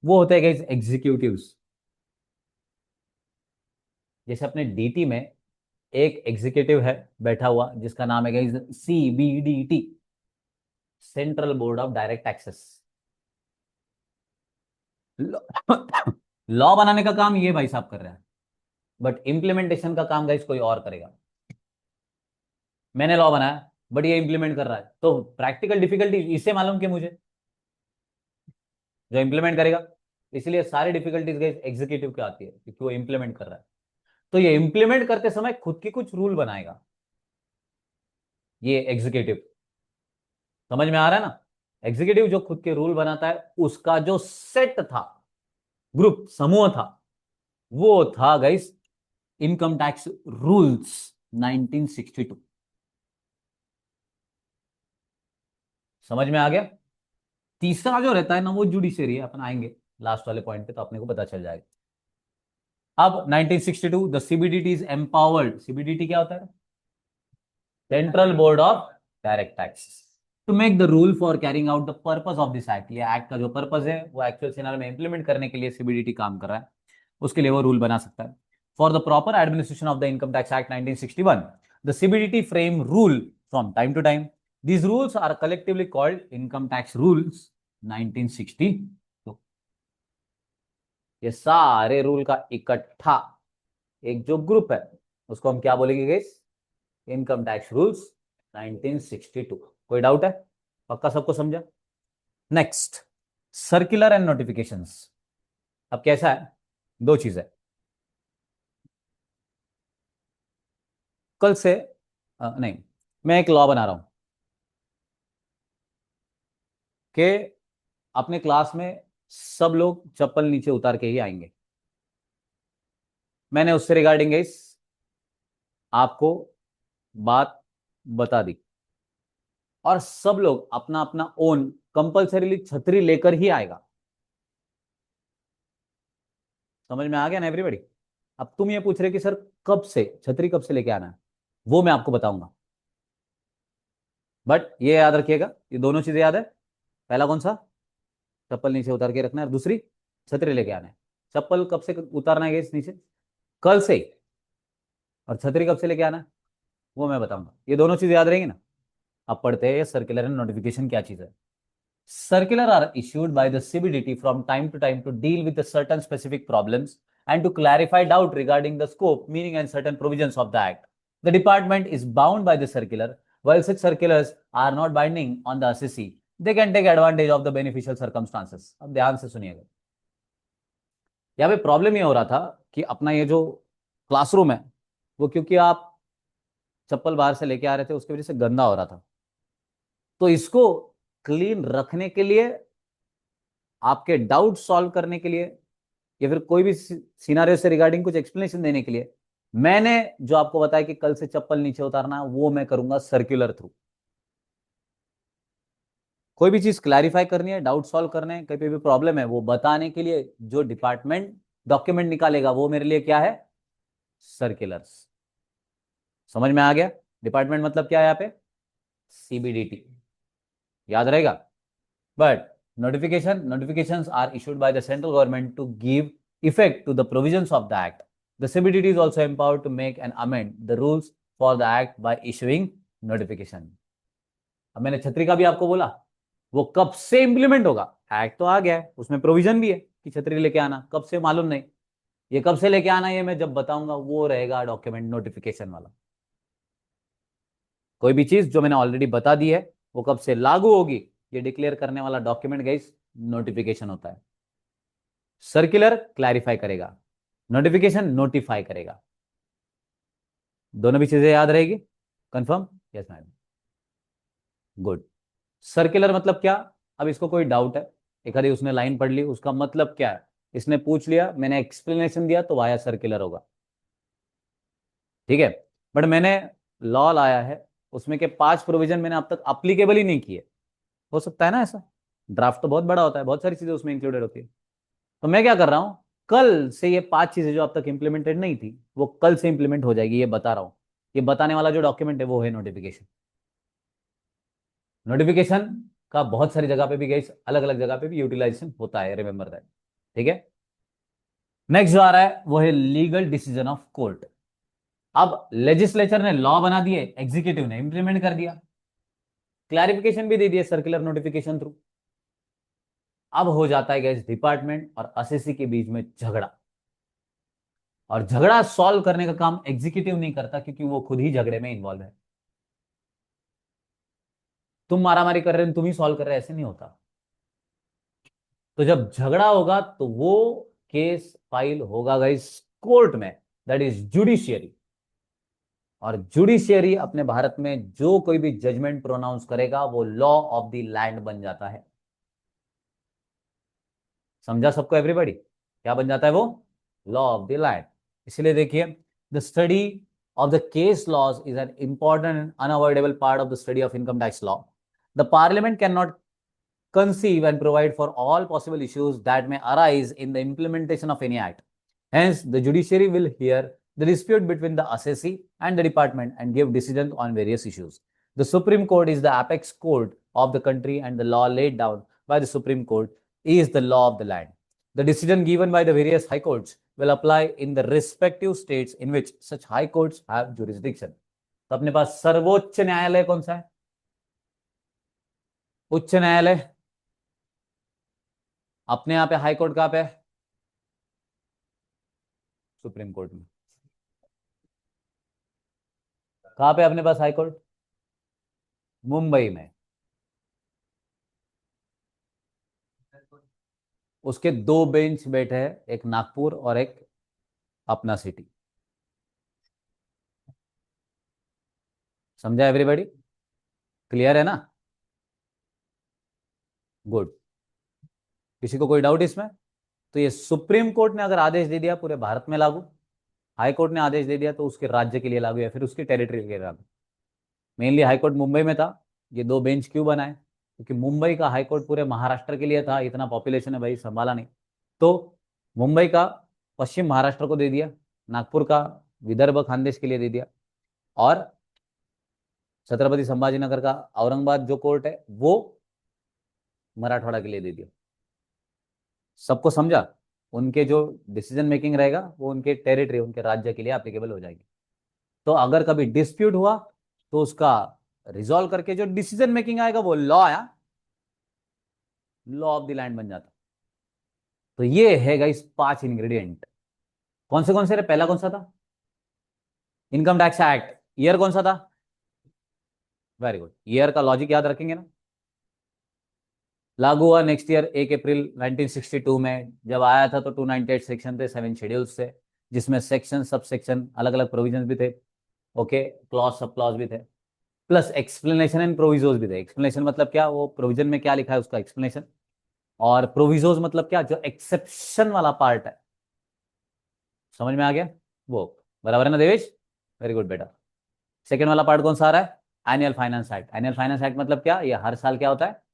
वो होते हैं एग्जीक्यूटिव्स। जैसे अपने डीटी में एक एग्जीक्यूटिव है बैठा हुआ जिसका नाम है guys CBDT, central board of direct taxes. Law बनाने का काम ये भाई साहब कर रहे हैं, बट इंप्लीमेंटेशन का काम गाइस कोई और करेगा। मैंने लॉ बनाया बट ये इंप्लीमेंट कर रहा है, तो प्रैक्टिकल डिफिकल्टी इससे मालूम कि मुझे जो इंप्लीमेंट करेगा। इसलिए सारी डिफिकल्टीज गाइस एग्जीक्यूटिव की आती है क्योंकि वो इंप्लीमेंट कर रहा है। तो ये इंप्लीमेंट करते समय खुद की कुछ रूल बनाएगा ये एग्जीक्यूटिव। समझ में आ रहा है ना? एग्जीक्यूटिव जो खुद के रूल बनाता है उसका जो सेट था, ग्रुप समूह था, वो था गाइस इनकम टैक्स रूल्स 1962। समझ में आ गया? तीसरा जो रहता है ना वो जुडिशरी है, अपन आएंगे लास्ट वाले पॉइंट पे तो अपने को पता चल जाएगा। अब 1962 the CBDT is empowered. CBDT क्या होता है? Central board of direct tax to make the rule for carrying out the purpose of this act. ये एक्ट का जो पर्पस है वो एक्चुअल सिनारियो में इंप्लीमेंट करने के लिए सीबीडीटी काम कर रहा है, उसके लिए वो रूल बना सकता है। For the proper administration of the income tax act 1961 the CBDT frame rule from time to time. These rules are collectively called income tax rules 1962। ये सारे रूल का इकट्ठा एक जो ग्रुप है उसको हम क्या बोलेंगे गाइस? Income tax rules 1962। कोई डाउट है? पक्का सबको समझा? Next, circular and notifications. अब कैसा है, दो चीजें। कल से नहीं, मैं एक लॉ बना रहा हूं कि अपने क्लास में सब लोग चप्पल नीचे उतार के ही आएंगे। मैंने उससे रिगार्डिंग इस आपको बात बता दी, और सब लोग अपना अपना ओन कंपल्सरीली छतरी लेकर ही आएगा। समझ में आ गया ना एवरीबॉडी? अब तुम ये पूछ रहे कि सर कब से छतरी कब से लेके आना है, वो मैं आपको बताऊंगा। बट ये याद रखिएगा, ये दोनों चीजें याद है। पहला कौन सा? चप्पल नीचे उतार के रखना है, और दूसरी छतरी लेके आना है। चप्पल कब से उतारना है इस नीचे? कल से। और छतरी कब से लेके आना है वो मैं बताऊंगा। ये दोनों चीजें याद रहेंगी ना? अब पढ़ते हैं सर्कुलर एंड नोटिफिकेशन क्या चीज है। Circular are issued by the CBDT from time to time to deal with the certain specific problems and to clarify doubt regarding the scope, meaning, and certain provisions of the Act. The department is bound by the circular. While such circulars are not binding on the assessee, they can take advantage of the beneficial circumstances. अब ध्यान से सुनिएगा। यहाँ पे problem ये हो रहा था कि अपना ये जो क्लासरूम है, वो क्योंकि आप चप्पल बाहर से लेके आ रहे थे, उसकी वजह से गंदा हो रहा था। तो इसको क्लीन रखने के लिए, आपके डाउट सॉल्व करने के लिए, या फिर कोई भी सिनारियो से रिगार्डिंग कुछ एक्सप्लेनेशन देने के लिए, मैंने जो आपको बताया कि कल से चप्पल नीचे उतारना, वो मैं करूंगा सर्कुलर थ्रू। कोई भी चीज क्लैरिफाई करनी है, डाउट सॉल्व करने हैं, कहीं पे भी प्रॉब्लम है, वो बताने के लिए जो डिपार्टमेंट डॉक्यूमेंट निकालेगा, वो मेरे लिए क्या है? सर्कुलर्स। समझ में आ गया? डिपार्टमेंट मतलब क्या है यहाँ पे? सीबीडीटी। याद रहेगा? But notifications are issued by the central government to give effect to the provisions of the Act. The CBDT is also empowered to make and amend the rules for the Act by issuing notification. अब मैंने छतरी का भी आपको बोला, वो कब से इंप्लीमेंट होगा? एक्ट तो आ गया है, उसमें प्रोविजन भी है कि छतरी लेके आना, कब से मालूम नहीं। ये कब से लेके आना, ये मैं जब बताऊंगा, वो रहेगा डॉक्यूमेंट नोटिफिकेशन वाला। कोई भी चीज जो मैंने ऑलरेडी बता दी है, वो कब से लागू होगी, ये डिक्लेयर करने वाला डॉक्यूमेंट गाइस नोटिफिकेशन होता है। सर्कुलर क्लैरिफाई करेगा, नोटिफिकेशन नोटिफाई करेगा। दोनों भी चीजें याद रहेगी? Confirm? Yes madam, good. Circular मतलब क्या? अब इसको कोई डाउट है, एक आधी उसने लाइन पढ़ ली, उसका मतलब क्या है, इसने पूछ लिया, मैंने एक्सप्लेनेशन दिया, तो वाया सर्कुलर होगा। ठीक है? बट मैंने लॉ लाया है, उसमें के 5 प्रोविजन मैंने अब तक अप्लीकेबल ही नहीं किए। हो सकता है ना ऐसा? ड्राफ्ट तो बहुत बड़ा होता है, बहुत सारी चीजें उसमें इंक्लूडेड होती है। तो मैं क्या कर रहा हूं, कल से ये 5 चीजें जो अब तक इंप्लीमेंटेड नहीं थी, वो कल से इंप्लीमेंट हो जाएगी, ये बता रहा हूं। ये बताने वाला जो डॉक्यूमेंट है, वो है नोटिफिकेशन। नोटिफिकेशन का बहुत सारी जगह पे भी गई, अलग अलग जगह पे भी यूटिलाइजेशन होता है, रिमेंबर दैट। ठीक है? नेक्स्ट जो आ रहा है वो है लीगल डिसीजन ऑफ कोर्ट। अब लेजिस्लेचर ने लॉ बना दिए, एग्जीक्यूटिव ने इंप्लीमेंट कर दिया, क्लैरिफिकेशन भी दे दिया सर्कुलर नोटिफिकेशन थ्रू। अब हो जाता है गैस डिपार्टमेंट और असेसी के बीच में झगड़ा, और झगड़ा सॉल्व करने का काम एग्जीक्यूटिव नहीं करता, क्योंकि वो खुद ही झगड़े में इन्वॉल्व है। तुम मारामारी कर रहे हो, तुम ही सॉल्व कर रहे हो, ऐसे नहीं होता। तो जब झगड़ा होगा, तो वो केस फाइल होगा गाइस कोर्ट में, दैट इज जुडिशियरी। और जुडिशियरी अपने भारत में जो कोई भी जजमेंट प्रोनाउंस करेगा, वो लॉ ऑफ द लैंड बन जाता है। समझा सबको एवरीबॉडी? क्या बन जाता है वो? Law of the land. इसलिए देखिए, the study of the case laws is an important and unavoidable part of the study of income tax law. The parliament cannot conceive and provide for all possible issues that may arise in the implementation of any act. Hence, the judiciary will hear the dispute between the assessee and the department and give decisions on various issues. The Supreme Court is the apex court of the country, and the law laid down by the Supreme Court is the law of the land. The decision given by the various high courts will apply in the respective states in which such high courts have jurisdiction. तो अपने पास सर्वोच्च न्यायालय कौन सा है? उच्च न्यायालय। अपने यहाँ पे हाई कोर्ट कहाँ पे है? सुप्रीम कोर्ट में। कहाँ पे अपने पास हाई कोर्ट? मुंबई में। उसके दो बेंच बैठे हैं, एक नागपुर और एक अपना सिटी। समझा एवरीबॉडी? क्लियर है ना? गुड। किसी को कोई डाउट इसमें? तो ये सुप्रीम कोर्ट ने अगर आदेश दे दिया पूरे भारत में लागू, हाई कोर्ट ने आदेश दे दिया तो उसके राज्य के लिए लागू या फिर उसकी टेरिटरी के लिए लागू। मेनली हाई कोर्ट मुंबई में था। ये दो बेंच क्यों बनाए? क्योंकि मुंबई का हाई कोर्ट पूरे महाराष्ट्र के लिए था, इतना पॉपुलेशन है भाई, संभाला नहीं। तो मुंबई का पश्चिम महाराष्ट्र को दे दिया, नागपुर का विदर्भ खानदेश के लिए दे दिया, और छत्रपति संभाजीनगर का औरंगाबाद जो कोर्ट है वो मराठवाड़ा के लिए दे दिया। सबको समझा? उनके जो डिसीजन मेकिंग रहेगा वो उनके टेरिटरी, उनके राज्य के लिए एप्लीकेबल हो जाएगी। तो अगर कभी डिस्प्यूट हुआ तो उसका रिजॉल्व करके जो डिसीजन मेकिंग आएगा वो लॉ आया, लॉ ऑफ द लैंड बन जाता। तो ये है गाइस 5 इंग्रेडिएंट। कौन से रे? पहला कौन सा था? Income tax act. ईयर कौन सा था? वेरी गुड, ईयर का लॉजिक याद रखेंगे ना। लागू हुआ नेक्स्ट ईयर 1 अप्रैल 1962 में। जब आया था तो 298 सेक्शन थे, 7 शेड्यूल्स थे, जिसमें सेक्शन सब सेक्शन अलग अलग प्रोविजन भी थे। ओके, क्लॉज सब क्लॉज भी थे, प्लस एक्सप्लेनेशन एंड प्रोविजोज भी थे। एक्सप्लेनेशन मतलब क्या, वो प्रोविजन में क्या लिखा है उसका एक्सप्लेनेशन। और प्रोविजोज मतलब क्या, जो एक्सेप्शन वाला पार्ट है। समझ में आ गया? वो बराबर है ना देवेश? वेरी गुड बेटा। सेकंड वाला पार्ट कौन सा आ रहा है? Annual finance act. Annual finance act मतलब क्या, ये हर साल क्या होता है?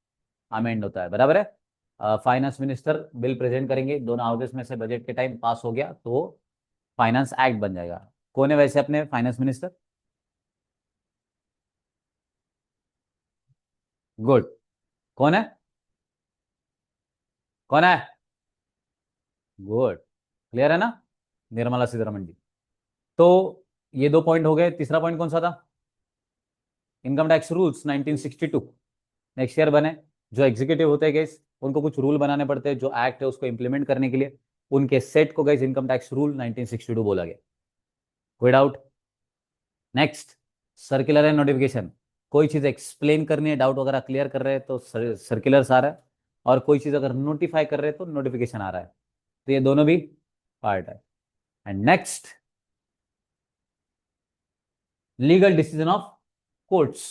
अमेंड होता है, बराबर है। फाइनेंस मिनिस्टर बिल प्रेजेंट करेंगे, दोनों हाउसेस में से बजट के टाइम पास हो गया तो फाइनेंस एक्ट बन जाएगा। कौन है वैसे अपने फाइनेंस मिनिस्टर? गुड। कौन है? कौन है? गुड। क्लियर है ना? निर्मला सीतारमण जी। तो ये दो पॉइंट हो गए। तीसरा पॉइंट कौन सा था? Income tax rules 1962 next year बने। जो एग्जीक्यूटिव होते हैं गैस, उनको कुछ रूल बनाने पड़ते हैं, जो एक्ट है उसको इंप्लीमेंट करने के लिए। उनके सेट को गैस इनकम टैक्स रूल 1962 बोला गया। कोई doubt? Next, circular and notification. कोई चीज एक्सप्लेन करनी है, डाउट वगैरह क्लियर कर रहे हैं तो सर्कुलर्स आ रहा है, और कोई चीज अगर नोटिफाई कर रहे हैं तो नोटिफिकेशन आ रहा है। तो ये दोनों भी पार्ट है। And next, legal decision of courts.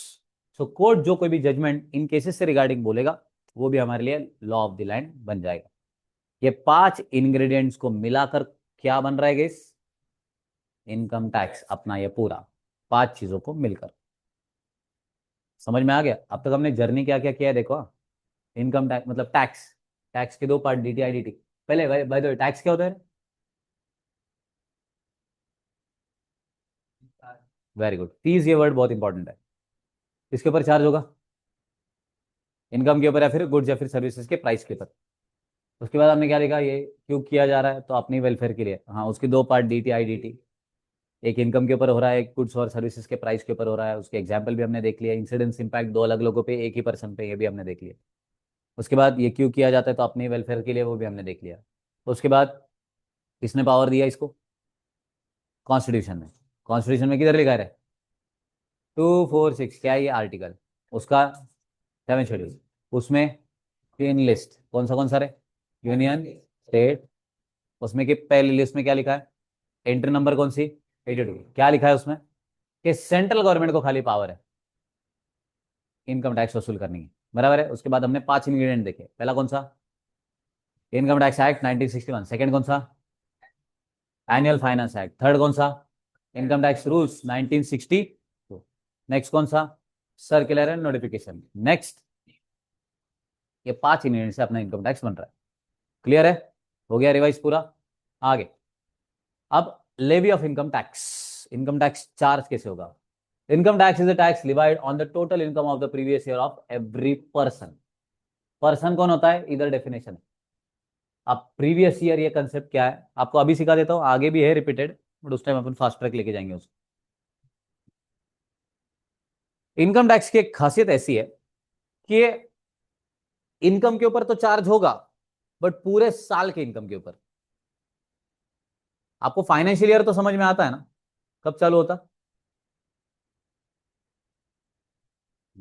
So court जो कोई भी जजमेंट इन केसेस से रिगार्डिंग बोलेगा वो भी हमारे लिए लॉ ऑफ द लैंड बन जाएगा। ये 5 इंग्रेडिएंट्स को मिलाकर क्या बन रहा है गेस? इनकम टैक्स अपना ये पूरा 5 चीजों को मिलकर। समझ में आ गया? अब तक हमने जर्नी क्या क्या किया है देखो। इनकम टैक्स मतलब टैक्स। टैक्स के दो part, DT I D T. पहले बाय द वे टैक्स क्या होता है? वेरी गुड, प्लीज, ये वर्ड बहुत इंपॉर्टेंट है। इसके ऊपर चार्ज होगा, इनकम के ऊपर या फिर गुड्स या फिर सर्विसेज के प्राइस के ऊपर। उसके बाद हमने क्या देखा, ये क्यों किया जा रहा है, तो अपनी वेलफेयर के लिए। हाँ, उसके दो part, DT I D T. एक इनकम के ऊपर हो रहा है, एक गुड्स और सर्विसेज के प्राइस के ऊपर हो रहा है। उसके एग्जाम्पल भी हमने देख लिया। इंसिडेंस इंपैक्ट दो अलग लोगों पे, एक ही पर्सन पे, ये भी हमने देख लिया। उसके बाद ये क्यों किया जाता है, तो अपनी वेलफेयर के लिए, वो भी हमने देख लिया। तो उसके बाद किसने पावर दिया इसको? कॉन्स्टिट्यूशन में। कॉन्स्टिट्यूशन में किधर लिखा है? 246, क्या है ये आर्टिकल? उसका 7 शेड्यूल। उसमें 3 लिस्ट, कौन सा रे? Union, state. उसमें की पहली लिस्ट में क्या लिखा है? एंट्री नंबर कौन सी? 82। क्या लिखा है उसमें? कि सेंट्रल गवर्नमेंट को खाली पावर है इनकम टैक्स वसूल करनी है, बराबर है। उसके बाद हमने 5 इंग्रेडिएंट देखे। पहला कौन सा? Income tax act 1961। सेकंड कौन सा? Annual finance act. थर्ड कौन सा? Income tax rules 1962। नेक्स्ट कौन सा? Circular and notification. नेक्स्ट, ये 5 इंग्रेडिएंट से अपना इनकम टैक्स बन रहा है। क्लियर है? हो गया रिवाइज पूरा? आगे, अब levy of income tax. Income tax charge कैसे होगा? Income tax is a tax levied on the total income of the previous year of every person. Person कौन होता है? इधर डेफिनेशन है। अब प्रीवियस ईयर ये कंसेप्ट क्या है आपको अभी सिखा देता हूं, आगे भी है रिपीटेड, बट उस टाइम अपन फास्ट ट्रैक लेके जाएंगे उसको। इनकम टैक्स की एक खासियत ऐसी है कि इनकम के ऊपर तो चार्ज होगा, बट पूरे साल के इनकम के ऊपर। आपको फाइनेंशियल ईयर तो समझ में आता है ना, कब चालू होता?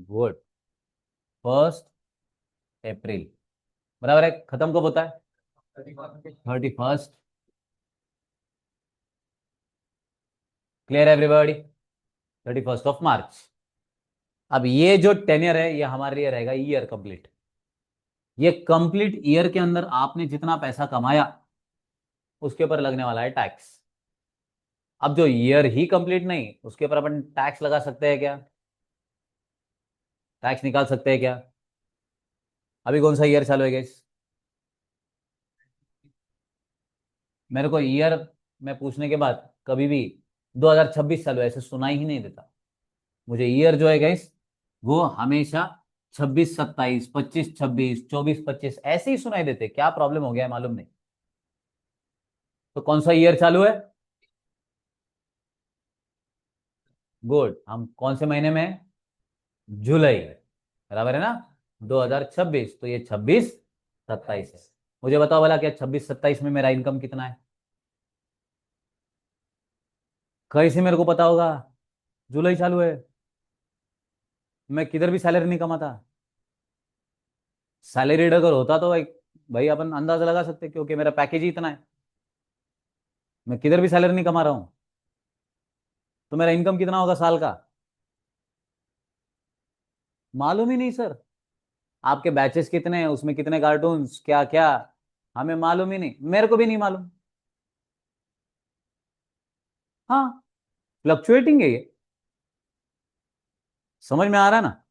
गुड। 1 अप्रैल, बराबर है। खत्म कब होता है? 31। Clear everybody? 31 मार्च। अब ये जो टेन्यर है ये हमारे लिए रहेगा ईयर कंप्लीट। ये कंप्लीट ईयर के अंदर आपने जितना पैसा कमाया उसके ऊपर लगने वाला है टैक्स। अब जो ईयर ही कंप्लीट नहीं, उसके ऊपर अपन टैक्स लगा सकते हैं क्या? टैक्स निकाल सकते हैं क्या? अभी कौन सा ईयर चालू है गाइस? मेरे को ईयर में पूछने के बाद कभी भी 2026 चालू है ऐसे सुनाई ही नहीं देता। मुझे ईयर जो है गाइस वो हमेशा 26 27, 25 26, 24 25 ऐसे ही सुनाई देते। क्या प्रॉब्लम हो गया है मालूम नहीं। तो कौन सा ईयर चालू है? गुड। हम कौन से महीने में हैं? जुलाई। बराबर है ना? 2026, तो ये 26 27 है। मुझे बताओ भला क्या 26 27 में मेरा इनकम कितना है? कैसे मेरे को पता होगा? जुलाई चालू है। मैं किधर भी सैलरी नहीं कमाता। सैलरीड अगर होता तो एक भाई अपन अंदाजा लगा सकते, क्योंकि मेरा पैकेज ही इतना है। मैं किधर भी सैलरी नहीं कमा रहा हूं। तो मेरा इनकम कितना होगा साल का? मालूम ही नहीं सर। आपके बैचेस कितने हैं, उसमें कितने कार्टून्स, क्या क्या, हमें मालूम ही नहीं, मेरे को भी नहीं मालूम। हाँ, फ्लक्चुएटिंग है ये। समझ में आ रहा है ना?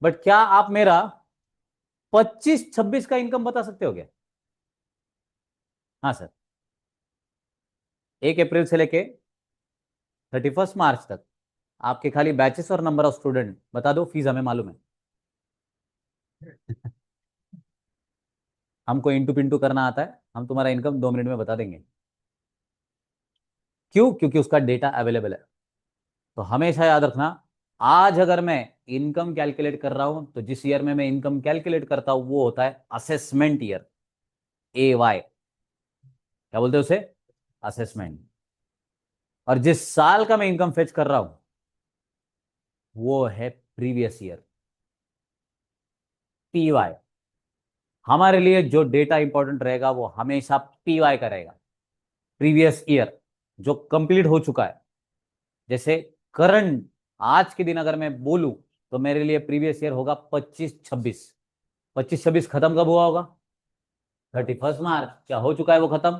बट क्या आप मेरा 25 26 का इनकम बता सकते हो क्या? हाँ सर। 1 अप्रैल से लेके 31 मार्च तक आपके खाली बैचेस और नंबर ऑफ स्टूडेंट बता दो, फीस हमें मालूम है। हमको इंटू पिंटू करना आता है, हम तुम्हारा इनकम 2 मिनट में बता देंगे। क्यों? क्योंकि उसका डेटा अवेलेबल है। तो हमेशा याद रखना, आज अगर मैं इनकम कैलकुलेट कर रहा हूं तो जिस ईयर में मैं इनकम कैलकुलेट करता हूं वो होता है असेसमेंट ईयर। AY, क्या बोलते हैं उसे? असेसमेंट। और जिस साल का मैं इनकम फेच कर रहा हूं वो है प्रीवियस ईयर, PY। हमारे लिए जो डेटा इंपॉर्टेंट रहेगा वो हमेशा PY का रहेगा, प्रीवियस ईयर, जो कंप्लीट हो चुका है। जैसे करंट, आज के दिन अगर मैं बोलूं तो मेरे लिए प्रीवियस ईयर होगा 25 26। 25 26 खत्म कब हुआ होगा? 31 मार्च। क्या हो चुका है वो खत्म?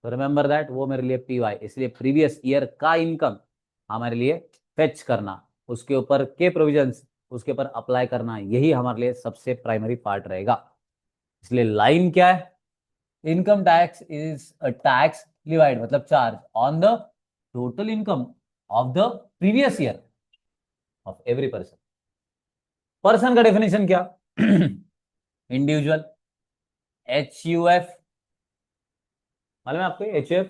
तो रिमेंबर दैट, वो मेरे लिए PY। इसलिए प्रीवियस ईयर का इनकम हमारे लिए फेच करना, उसके ऊपर के प्रोविजंस उसके ऊपर अप्लाई करना, यही हमारे लिए सबसे प्राइमरी पार्ट रहेगा। इसलिए लाइन क्या है? Income tax is a tax divide, मतलब charge on the total income of the previous year of every person. Person का डेफिनेशन क्या? इंडिविजुअल। HUF, मालूम है आपको? HUF,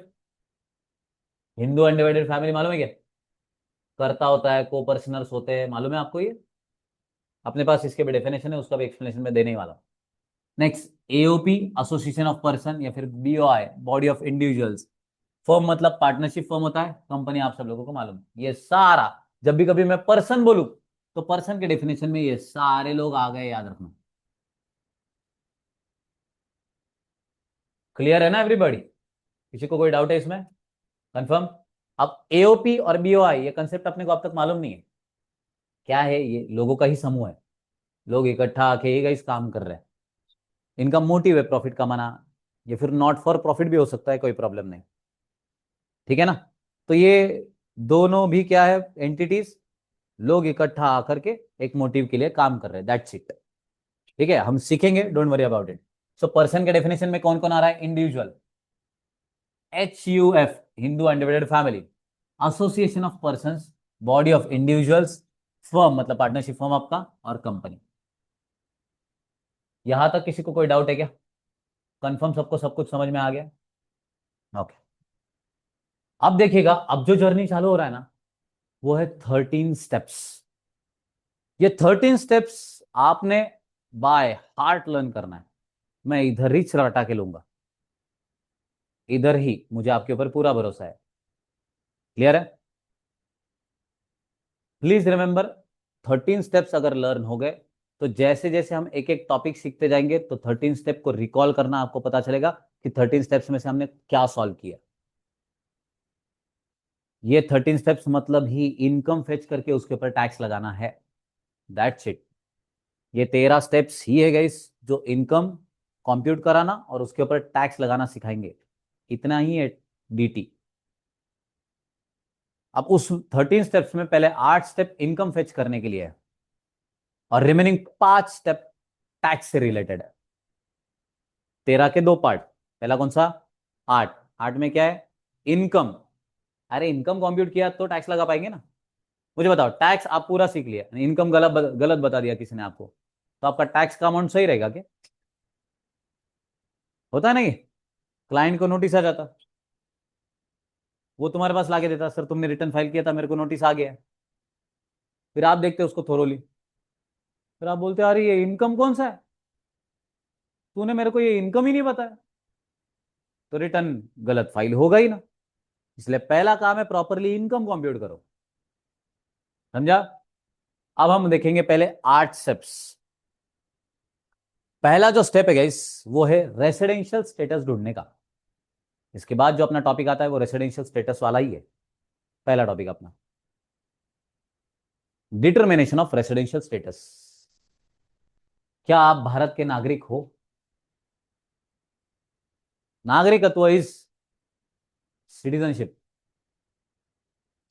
हिंदू अनडिवाइडेड फैमिली, मालूम है क्या? कर्ता होता है, को पर्सनर्स होते हैं, मालूम है आपको ये? अपने पास इसके भी डेफिनेशन है, उसका भी एक्सप्लेनेशन मैं देने ही वाला हूं। Next, AOP, association of person, या फिर BOI, body of individuals. Firm मतलब पार्टनरशिप फर्म होता है, कंपनी आप सब लोगों को मालूम है। ये सारा, जब भी कभी मैं पर्सन बोलूं तो पर्सन के डेफिनेशन में ये सारे लोग आ गए, याद रखना। क्लियर है ना एवरीबॉडी? किसी को कोई डाउट है इसमें? कंफर्म? अब AOP और BOI ये कंसेप्ट अपने को अब तक मालूम नहीं है क्या है। ये लोगों का ही समूह है, लोग इकट्ठा आके ही इस काम कर रहे हैं। इनका मोटिव है प्रॉफिट कमाना, या फिर नॉट फॉर प्रॉफिट भी हो सकता है, कोई प्रॉब्लम नहीं। ठीक है ना? तो ये दोनों भी क्या है? एंटिटीज। लोग इकट्ठा आकर के एक मोटिव के लिए काम कर रहे हैं, दैट्स इट। ठीक है, हम सीखेंगे, don't worry about it. So person के डेफिनेशन में कौन कौन आ रहा है? Individual, HUF, Hindu undivided family. Association of person, body of individuals. Firm मतलब पार्टनरशिप फर्म आपका, और कंपनी। यहां तक किसी को कोई डाउट है क्या? कंफर्म सबको सब कुछ समझ में आ गया? ओके। अब देखिएगा, अब जो जर्नी चालू हो रहा है ना वो है 13 स्टेप्स। ये 13 स्टेप्स आपने बाय हार्ट लर्न करना है। मैं इधर ही रटा के लूंगा, इधर ही, मुझे आपके ऊपर पूरा भरोसा है। क्लियर है? प्लीज रिमेंबर, 13 स्टेप्स अगर लर्न हो गए तो जैसे जैसे हम एक एक टॉपिक सीखते जाएंगे तो 13 स्टेप को रिकॉल करना आपको पता चलेगा कि 13 स्टेप्स में से हमने क्या सॉल्व किया। ये 13 स्टेप्स मतलब ही इनकम फेच करके उसके ऊपर टैक्स लगाना है। That's it. ये 13 स्टेप्स ही है गाइस जो इनकम कंप्यूट कराना और उसके ऊपर टैक्स लगाना सिखाएंगे। इतना ही है डीटी। अब उस 13 स्टेप्स में पहले 8 स्टेप इनकम फेच करने के लिए है और रिमेनिंग 5 स्टेप टैक्स से रिलेटेड है। 13 के दो पार्ट। पहला कौन सा? 8। 8 में क्या है? इनकम। अरे इनकम कंप्यूट किया तो टैक्स लगा पाएंगे ना। मुझे बताओ, टैक्स आप पूरा सीख लिया, इनकम गलत गलत बता दिया किसी ने आपको, तो आपका टैक्स का अमाउंट सही रहेगा क्या? होता है नहीं? क्लाइंट को नोटिस आ जाता, वो तुम्हारे पास लाके देता, सर तुमने रिटर्न फाइल किया था, मेरे को नोटिस आ गया है। फिर आप देखते उसको थोरोली, फिर आप बोलते अरे ये इनकम कौन सा है, तूने मेरे को ये इनकम ही नहीं बताया, तो रिटर्न गलत फाइल होगा ही ना। इसलिए पहला काम है प्रॉपरली इनकम कंप्यूट करो। समझा? अब हम देखेंगे पहले 8 स्टेप्स। पहला जो स्टेप है गाइस वो है रेसिडेंशियल स्टेटस ढूंढने का। इसके बाद जो अपना टॉपिक आता है वो रेसिडेंशियल स्टेटस वाला ही है। पहला टॉपिक अपना डिटर्मिनेशन ऑफ रेसिडेंशियल स्टेटस। क्या आप भारत के नागरिक हो? नागरिकत्व इज सिटीजनशिप।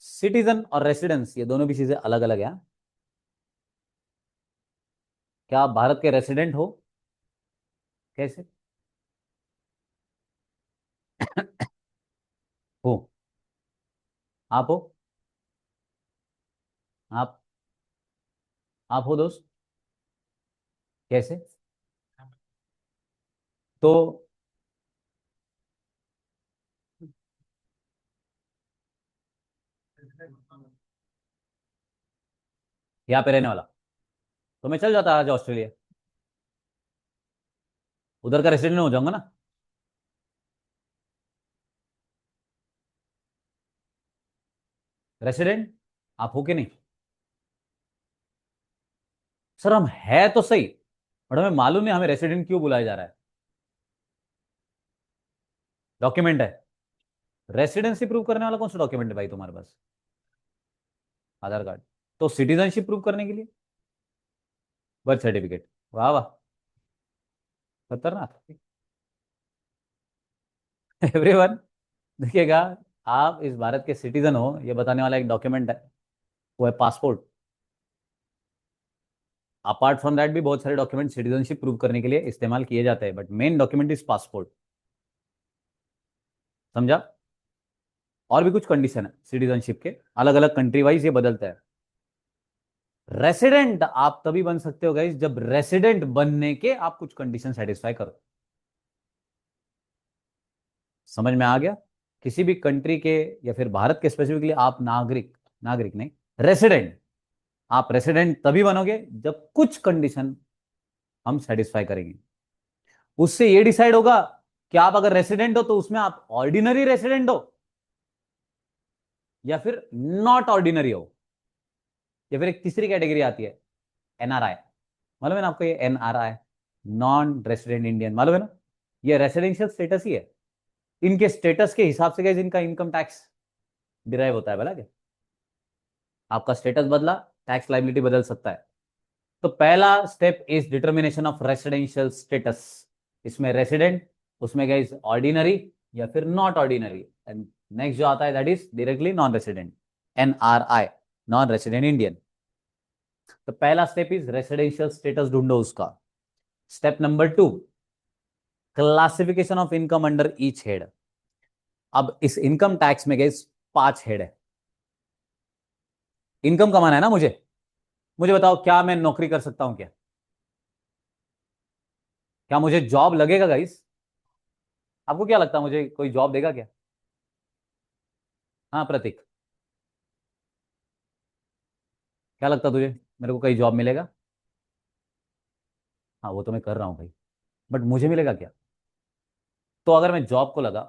सिटीजन और रेसिडेंस ये दोनों भी चीजें अलग अलग हैं। क्या आप भारत के रेसिडेंट हो? कैसे? हो। आप हो? आप आप हो दोस्त? कैसे? तो यहाँ पे रहने वाला, तो मैं चल जाता आज ऑस्ट्रेलिया, उधर का रेसिडेंट हो जाऊंगा ना। रेसिडेंट आप हो कि नहीं? सर हम है तो सही, बट हमें मालूम नहीं हमें रेसिडेंट क्यों बुलाया जा रहा है। डॉक्यूमेंट है। रेसिडेंसी प्रूव करने वाला कौन सा डॉक्यूमेंट है भाई तुम्हारे पास? आधार कार्ड। तो सिटीजनशिप प्रूव करने के लिए बर्थ सर्टिफिकेट। वाह वाह, खतरनाक। एवरीवन, देखिएगा, आप इस भारत के सिटीजन हो ये बताने वाला एक डॉक्यूमेंट है, वो है पासपोर्ट। अपार्ट फ्रॉम दैट भी बहुत सारे डॉक्यूमेंट सिटीजनशिप प्रूव करने के लिए इस्तेमाल किए जाते हैं, but main document is passport. समझा? और भी कुछ कंडीशन है सिटीजनशिप के, अलग अलग कंट्री वाइज ये बदलता है। रेसिडेंट आप तभी बन सकते हो गाइस जब रेसिडेंट बनने के आप कुछ कंडीशन सेटिस्फाई करो। समझ में आ गया? किसी भी कंट्री के या फिर भारत के स्पेसिफिकली आप नागरिक, नागरिक नहीं, रेसिडेंट, आप रेसिडेंट तभी बनोगे जब कुछ कंडीशन हम सेटिस्फाई करेंगे। उससे ये डिसाइड होगा कि आप अगर रेसिडेंट हो तो उसमें आप ऑर्डिनरी रेसिडेंट हो या फिर नॉट ऑर्डिनरी हो, या फिर एक तीसरी कैटेगरी आती है एनआरआई। मालूम है ना आपको ये एनआरआई? नॉन रेसिडेंट इंडियन, मालूम है ना? ये रेसिडेंशियल स्टेटस ही है। इनके स्टेटस के हिसाब से गाइस इनका इनकम टैक्स डिराइव होता है, भला क्या? आपका स्टेटस बदला, टैक्स लाइबिलिटी बदल सकता है। तो पहला step is determination of residential status. इसमें रेसिडेंट, उसमें गाइस ऑर्डिनरी या फिर नॉट ऑर्डिनरी, एंड नेक्स्ट जो आता है that is directly non resident, NRI, non resident Indian. तो पहला स्टेप इज रेसिडेंशियल स्टेटस ढूंढो उसका। Step number 2, classification of income under each head. अब इस इनकम टैक्स में गाइस 5 हेड है। इनकम कमाना है ना मुझे। मुझे बताओ क्या मैं नौकरी कर सकता हूं क्या? क्या मुझे जॉब लगेगा गाइस? आपको क्या लगता है मुझे कोई जॉब देगा क्या? हाँ प्रतीक, क्या लगता है तुझे, मेरे को कहीं जॉब मिलेगा? हाँ वो तो मैं कर रहा हूँ भाई, बट मुझे मिलेगा क्या? तो अगर मैं जॉब को लगा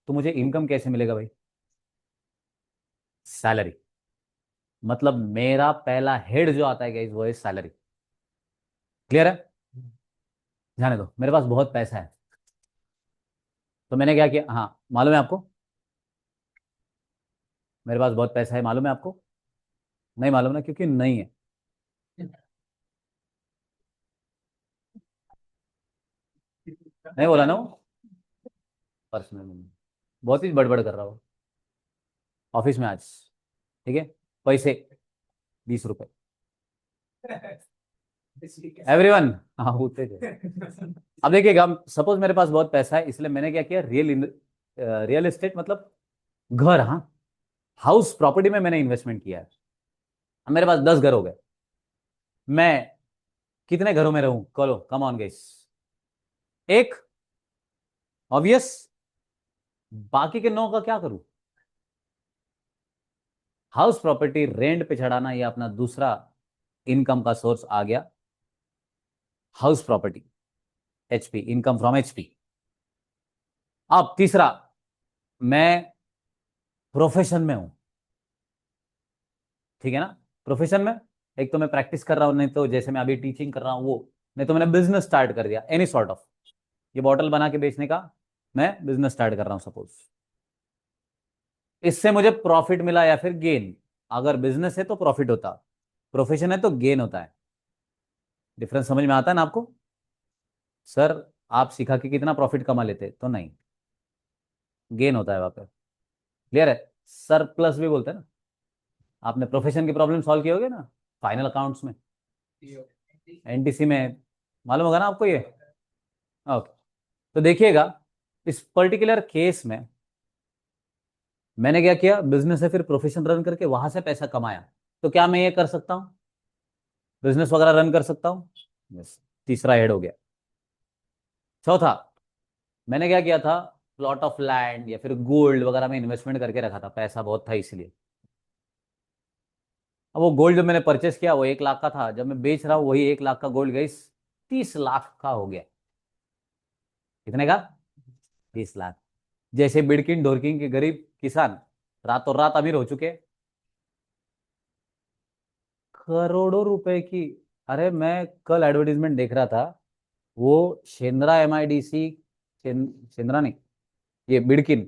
तो मुझे इनकम कैसे मिलेगा भाई? सैलरी। मतलब मेरा पहला हेड जो आता है गाइस वो है सैलरी। क्लियर है? जाने दो, मेरे पास बहुत पैसा है। तो मैंने क्या किया, हाँ मालूम है आपको, मेरे पास बहुत पैसा है, मालूम है आपको? नहीं मालूम ना, क्योंकि नहीं है। नहीं बोला ना वो, पर्सनल। बहुत ही बड़बड़ कर रहा हूँ ऑफिस में आज। ठीक है, पैसे 20 रुपए, एवरीवन। हाँ होते थे। अब देखिएगा, सपोज मेरे पास बहुत पैसा है, इसलिए मैंने क्या किया, रियल एस्टेट मतलब घर, हाँ, हाउस प्रॉपर्टी में मैंने इन्वेस्टमेंट किया है। अब मेरे पास 10 घर हो गए, मैं कितने घरों में रहूं? चलो कम ऑन गाइस, एक, ऑब्वियस। बाकी के 9 का क्या करूं? हाउस प्रॉपर्टी रेंट पे चढ़ाना, ये अपना दूसरा इनकम का सोर्स आ गया। House property, HP, income from HP. अब तीसरा, मैं प्रोफेशन में हूं, ठीक है ना? प्रोफेशन में, एक तो मैं प्रैक्टिस कर रहा हूं, नहीं तो जैसे मैं अभी टीचिंग कर रहा हूं वो, नहीं तो मैंने बिजनेस स्टार्ट कर दिया एनी सॉर्ट ऑफ, ये बॉटल बना के बेचने का मैं बिजनेस स्टार्ट कर रहा हूं सपोज। इससे मुझे प्रॉफिट मिला या फिर गेन। अगर बिजनेस है तो प्रॉफिट होता, प्रोफेशन है तो गेन होता है। डिफरेंस समझ में आता है ना आपको? सर आप सिखा के कितना प्रॉफिट कमा लेते, तो नहीं, गेन होता है वहां पे। क्लियर है? सरप्लस भी बोलते हैं ना। आपने प्रोफेशन की प्रॉब्लम सॉल्व किए होगे ना, फाइनल अकाउंट्स में, एनटीसी में, मालूम होगा ना आपको ये। ओके, तो देखिएगा, इस पर्टिकुलर केस में मैंने क्या किया, बिजनेस है फिर प्रोफेशन रन करके वहां से पैसा कमाया। तो क्या मैं ये कर सकता हूँ, बिजनेस वगैरह रन कर सकता हूँ? यस, तीसरा हेड हो गया। चौथा, मैंने क्या किया था, प्लॉट ऑफ लैंड या फिर गोल्ड वगैरह में इन्वेस्टमेंट करके रखा था, पैसा बहुत था इसलिए। अब वो गोल्ड जो मैंने परचेस किया वो 1 लाख का था, जब मैं बेच रहा हूँ वही 1 लाख का गोल्ड गई 30 लाख का हो गया। कितने का? 30 लाख। जैसे बिड़किन ढोरकिन के गरीब किसान रातों रात अमीर हो चुके, करोड़ों रुपए की। अरे मैं कल एडवर्टीजमेंट देख रहा था, वो शेंद्रा एमआईडीसी, शेंद्रा नहीं, ये बिड़किन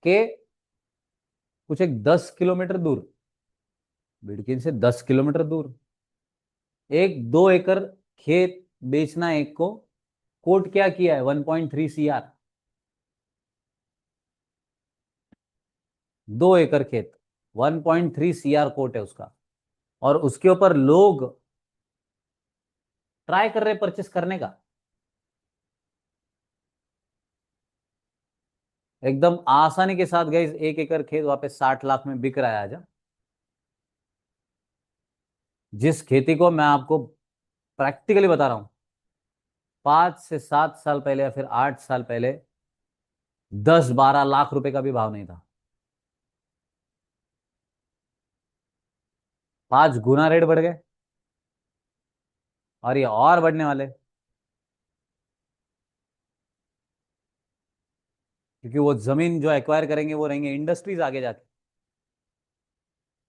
के कुछ एक 10 किलोमीटर दूर, बिड़किन से 10 किलोमीटर दूर, एक 2 एकड़ खेत बेचना एक को, कोट क्या किया है, 1.3 CR। 2 एकड़ खेत, 1.3 CR कोट है उसका। और उसके ऊपर लोग ट्राई कर रहे परचेस करने का। एकदम आसानी के साथ गए, 1 एकड़ खेत वहां पे 60 लाख में बिक रहा है आज। जिस खेती को मैं आपको प्रैक्टिकली बता रहा हूं, 5 से 7 साल पहले या फिर 8 साल पहले 10-12 लाख रुपए का भी भाव नहीं था। 5 गुना रेट बढ़ गए, और ये और बढ़ने वाले, क्योंकि वो जमीन जो एक्वायर करेंगे वो रहेंगे इंडस्ट्रीज आगे जाके।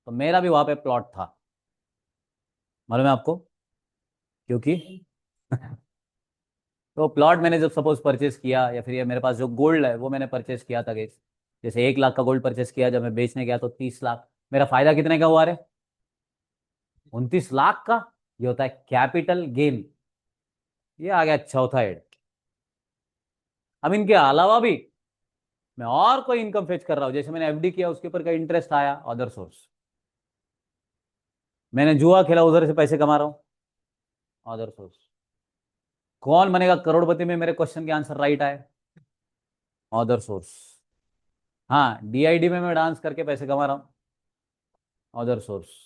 तो मेरा भी वहां पे प्लॉट था, मालूम है आपको? क्योंकि तो प्लॉट मैंने जब सपोज परचेस किया, या फिर ये मेरे पास जो गोल्ड है वो मैंने परचेस किया था गाइस, जैसे 1 लाख का गोल्ड परचेस किया, जब मैं बेचने गया तो 30 लाख। मेरा फायदा कितने का हुआ रे? 29 लाख का। ये होता है कैपिटल गेन। ये आ गया चौथा हेड। अब इनके अलावा भी मैं और कोई इनकम फेच कर रहा हूं, जैसे मैंने एफडी किया उसके ऊपर का इंटरेस्ट आया, अदर सोर्स। मैंने जुआ खेला, उधर से पैसे कमा रहा हूं, अदर सोर्स। कौन बनेगा करोड़पति में, मेरे क्वेश्चन के आंसर राइट आए, अदर सोर्स। हाँ, डीआईडी में मैं डांस करके पैसे कमा रहा हूँ, अदर सोर्स।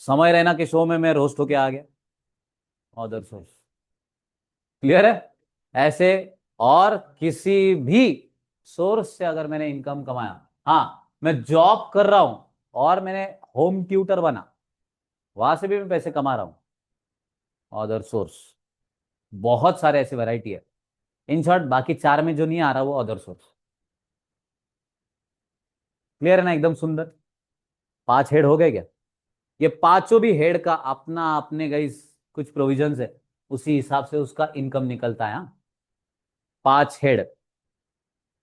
समय रैना के शो में मैं रोस्ट होके आ गया, अदर सोर्स। क्लियर है? ऐसे और किसी भी सोर्स से अगर मैंने इनकम कमाया, हाँ मैं जॉब कर रहा हूं और मैंने होम ट्यूटर बना, वहां से भी मैं पैसे कमा रहा हूं, अदर सोर्स। बहुत सारे ऐसे वैरायटी है। इन शॉर्ट बाकी 4 में जो नहीं आ रहा वो अदर सोर्स। क्लियर है ना, एकदम सुंदर। 5 हेड हो गए क्या? ये पांचों भी हेड का अपना अपने गाइस कुछ प्रोविजंस है, उसी हिसाब से उसका इनकम निकलता है। हाँ? 5 हेड,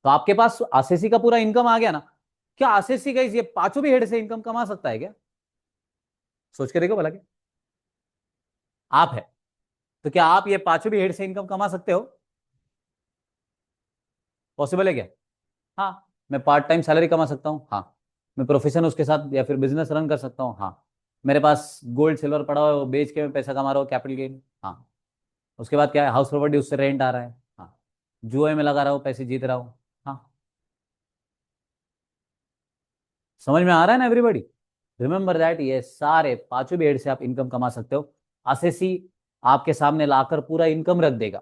तो आपके पास आरसीसी का पूरा इनकम आ गया ना। क्या आरसीसी गाइस ये पांचों भी हेड से इनकम कमा सकता है क्या? सोच के देखो भला कि आप है, तो क्या आप ये पांचों भी हेड से इनकम कमा सकते हो? पॉसिबल है क्या? हाँ। मैं पार्ट टाइम सैलरी कमा सकता हूँ, हाँ। मैं प्रोफेशन उसके साथ या फिर बिजनेस रन कर सकता हूँ, हाँ। मेरे पास गोल्ड सिल्वर पड़ा हुआ है, वो बेच के मैं पैसा कमा रहा हूँ, कैपिटल गेन, हाँ। उसके बाद क्या है, हाउस प्रॉपर्टी, उससे रेंट आ रहा है, हाँ। जुए में लगा रहा हूँ, पैसे जीत रहा हूँ, हाँ। समझ में आ रहा है ना एवरीबॉडी? रिमेंबर दैट ये सारे पांचों भी एड से आप इनकम कमा सकते हो। आरसीसी आपके सामने लाकर पूरा इनकम रख देगा।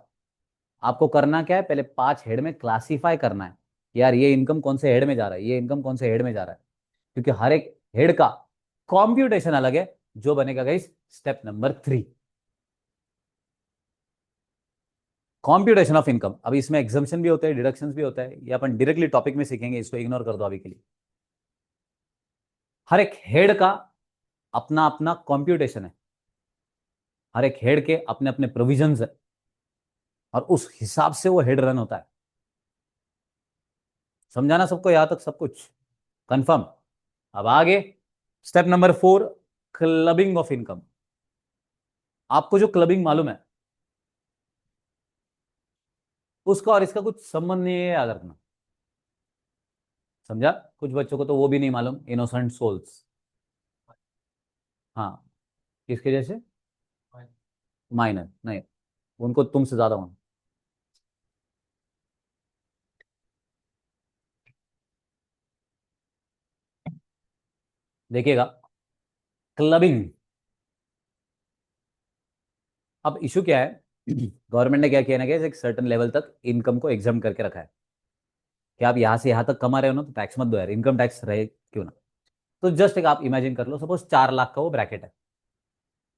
आपको करना क्या है, पहले 5 हेड में क्लासिफाई करना है। यार ये इनकम कौन से हेड में जा रहा है, ये इनकम कौन से हेड में जा रहा है, क्योंकि हर एक हेड का कॉम्प्यूटेशन अलग है। जो बनेगा guys step number 3, computation of income. अब इसमें एग्जाम्पशन भी होते हैं, डिडक्शंस भी होता है, ये अपन डायरेक्टली टॉपिक में सीखेंगे, इसको इग्नोर कर दो अभी के लिए। हर एक हेड का अपना अपना कॉम्प्यूटेशन है, हर एक हेड के अपने अपने प्रोविजंस है, और उस हिसाब से वो हेड रन होता है। समझाना सबको यहां तक सब कुछ कंफर्म? अब आगे step number 4, clubbing of income. आपको जो क्लबिंग मालूम है, उसका और इसका कुछ संबंध नहीं है, याद रखना। समझा? कुछ बच्चों को तो वो भी नहीं मालूम, इनोसेंट सोल्स। हाँ। किसके जैसे? माइनर नहीं, उनको तुमसे ज्यादा होना। देखिएगा, क्लबिंग, अब इशू क्या है, गवर्नमेंट ने क्या किया ना कि एक सर्टेन लेवल तक इनकम को एग्जाम करके रखा है कि आप यहां से यहां तक कमा रहे हो ना, तो टैक्स मत दो यार, इनकम टैक्स रहे क्यों ना। तो जस्ट एक आप इमेजिन कर लो, सपोज 4 लाख का वो ब्रैकेट है,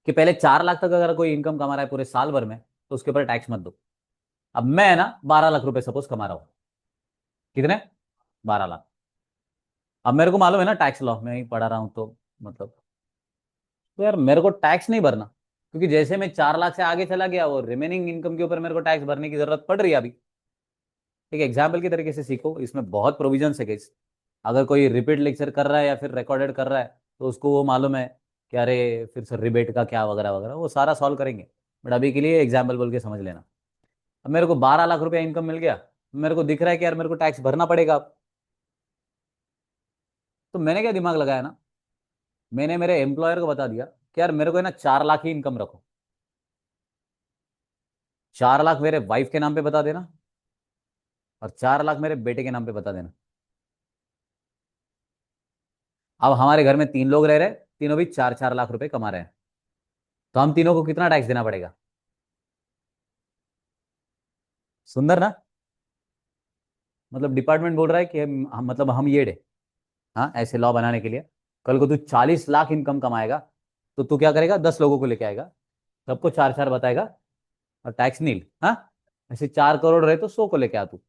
कि पहले 4 लाख तक अगर कोई इनकम कमा रहा है पूरे साल भर में, तो उसके ऊपर टैक्स मत दो। अब मैं ना 12 लाख रुपए सपोज कमा रहा हूँ। कितने? 12 लाख। अब मेरे को मालूम है ना, टैक्स लॉ में ही पढ़ा रहा हूँ, तो मतलब, तो यार मेरे को टैक्स नहीं भरना, क्योंकि जैसे मैं 4 लाख से आगे चला गया, वो रिमेनिंग इनकम के ऊपर मेरे को टैक्स भरने की जरूरत पड़ रही है अभी। एक एग्जाम्पल की तरीके से सीखो, इसमें बहुत प्रोविजन है guys। अगर कोई रिपीट लेक्चर कर रहा है या फिर रिकॉर्डेड कर रहा है, तो उसको वो मालूम है कि अरे फिर से रिबेट का क्या वगैरह वगैरह, वो सारा सॉल्व करेंगे। बट अभी के लिए एग्जाम्पल बोल के समझ लेना। अब मेरे को 12 लाख रुपया इनकम मिल गया, मेरे को दिख रहा है कि यार मेरे को टैक्स भरना पड़ेगा अब। तो मैंने क्या दिमाग लगाया ना, मैंने मेरे एम्प्लॉयर को बता दिया कि यार मेरे को है ना 4 लाख ही इनकम रखो। 4 लाख मेरे वाइफ के नाम पे बता देना, और 4 लाख मेरे बेटे के नाम पे बता देना। अब हमारे घर में 3 लोग रह रहे हैं, तीनों भी 4 4 लाख रुपए कमा रहे हैं, तो हम तीनों को कितना टैक्स देना पड़ेगा? सुंदर ना? मतलब डिपार्टमेंट बोल रहा है कि मतलब हम ये डे, हाँ, ऐसे लॉ बनाने के लिए, कल को तू 40 लाख इनकम कमाएगा, तो तू क्या करेगा, 10 लोगों को लेके आएगा, सबको 4 4 बताएगा, और टैक्स नील, हाँ। ऐसे 4 करोड़ रहे तो 100 को लेके आ तू।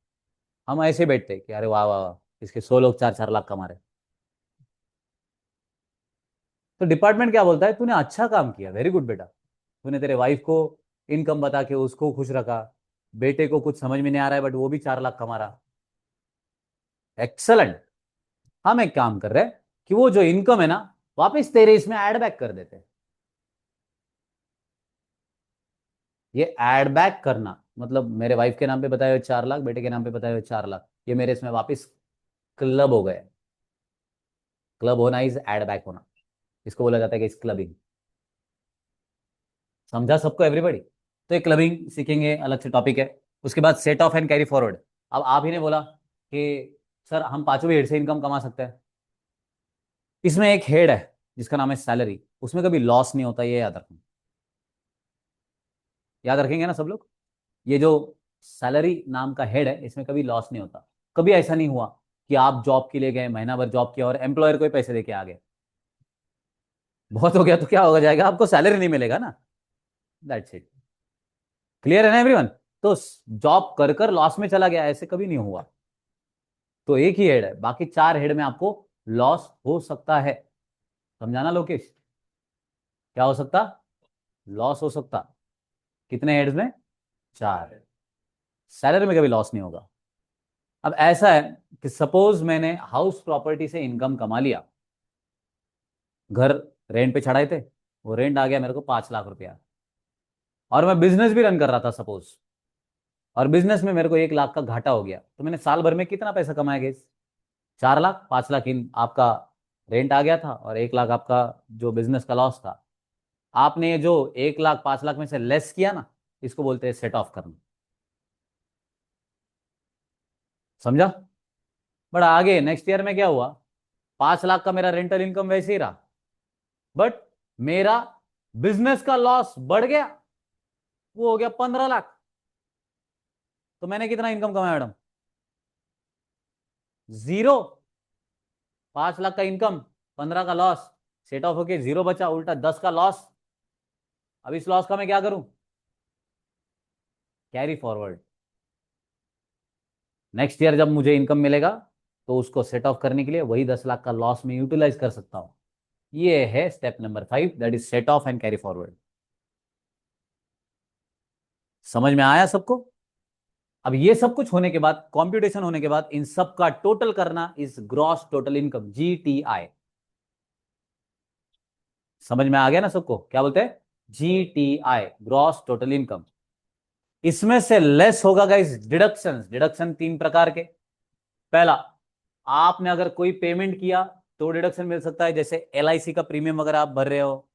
हम ऐसे बैठते कि अरे वाह वाह वाह, इसके 100 लोग 4 4 लाख कमा रहे। तो डिपार्टमेंट क्या बोलता है, तूने अच्छा काम किया, वेरी गुड बेटा, तूने तेरे वाइफ को इनकम बता के उसको खुश रखा, बेटे को कुछ समझ में नहीं आ रहा है बट वो भी 4 लाख कमा रहा, एक्सलेंट। हम एक काम कर रहे हैं कि वो जो इनकम है ना, वापस तेरे इसमें ऐड बैक कर देते हैं। ये ऐड बैक करना मतलब मेरे वाइफ के नाम पे बताए हुए 4 लाख, बेटे के नाम पे बताए हुए 4 लाख, ये मेरे इसमें वापस क्लब हो गए। क्लब होना इज ऐड बैक होना, इसको बोला जाता है कि इस क्लबिंग। समझा सबको एवरीबॉडी? तो ये क्लबिंग सीखेंगे, अलग से टॉपिक है। उसके बाद set of and carry forward. अब आप ही ने बोला कि सर हम पांचों भी हेड से इनकम कमा सकते हैं। इसमें एक हेड है जिसका नाम है सैलरी, उसमें कभी लॉस नहीं होता, ये याद रखना। याद रखेंगे ना सब लोग? ये जो सैलरी नाम का हेड है, इसमें कभी लॉस नहीं होता। कभी ऐसा नहीं हुआ कि आप जॉब के लिए गए, महीना भर जॉब किया और एम्प्लॉयर को ही पैसे देके आ गए, बहुत हो गया तो क्या होगा जाएगा, आपको सैलरी नहीं मिलेगा ना। That's it. क्लियर है ना एवरीवन? तो जॉब कर कर लॉस में चला गया, ऐसे कभी नहीं हुआ। तो एक ही हेड है, बाकी 4 हेड में आपको लॉस हो सकता है। समझाना लोकेश, क्या हो सकता? लॉस हो सकता। कितने हेड्स में? चार। सैलरी में कभी लॉस नहीं होगा। अब ऐसा है कि सपोज मैंने हाउस प्रॉपर्टी से इनकम कमा लिया, घर रेंट पे चढ़ाए थे, वो रेंट आ गया मेरे को 5 लाख रुपया, और मैं बिजनेस भी रन कर रहा था सपोज, और बिजनेस में मेरे को 1 लाख का घाटा हो गया, तो मैंने साल भर में कितना पैसा कमाया गेस? 4 लाख। 5 लाख इन आपका रेंट आ गया था, और 1 लाख आपका जो बिजनेस का लॉस था। आपने ये जो 1 लाख 5 लाख में से लेस किया ना, इसको बोलते हैं सेट ऑफ करना। समझा? बट आगे नेक्स्ट ईयर में क्या हुआ? 5 लाख का मेरा रेंटल इनकम वैसे ही रहा, बट मेरा बिजनेस का लॉस बढ़ गया, वो हो गया 15 लाख। तो मैंने कितना इनकम कमाया मैडम? जीरो। 5 लाख का इनकम, 15 का लॉस, सेट ऑफ होके जीरो बचा, उल्टा 10 का लॉस। अब इस लॉस का मैं क्या करूं? Carry forward. नेक्स्ट ईयर जब मुझे इनकम मिलेगा, तो उसको सेट ऑफ करने के लिए वही 10 लाख का लॉस में यूटिलाइज कर सकता हूं। ये है step number 5, that is set of and carry forward. समझ में आया सबको? अब ये सब कुछ होने के बाद, कंप्यूटेशन होने के बाद, इन सब का टोटल करना is gross total income, GTI। समझ में आ गया ना सबको? क्या बोलते हैं? GTI, gross total income. इसमें से लेस होगा गाइस डिडक्शंस। डिडक्शन 3 प्रकार के। पहला, आपने अगर कोई पेमेंट किया तो डिडक्शन मिल सकता है, जैसे LIC का प्रीमियम अगर आप भर रहे हो,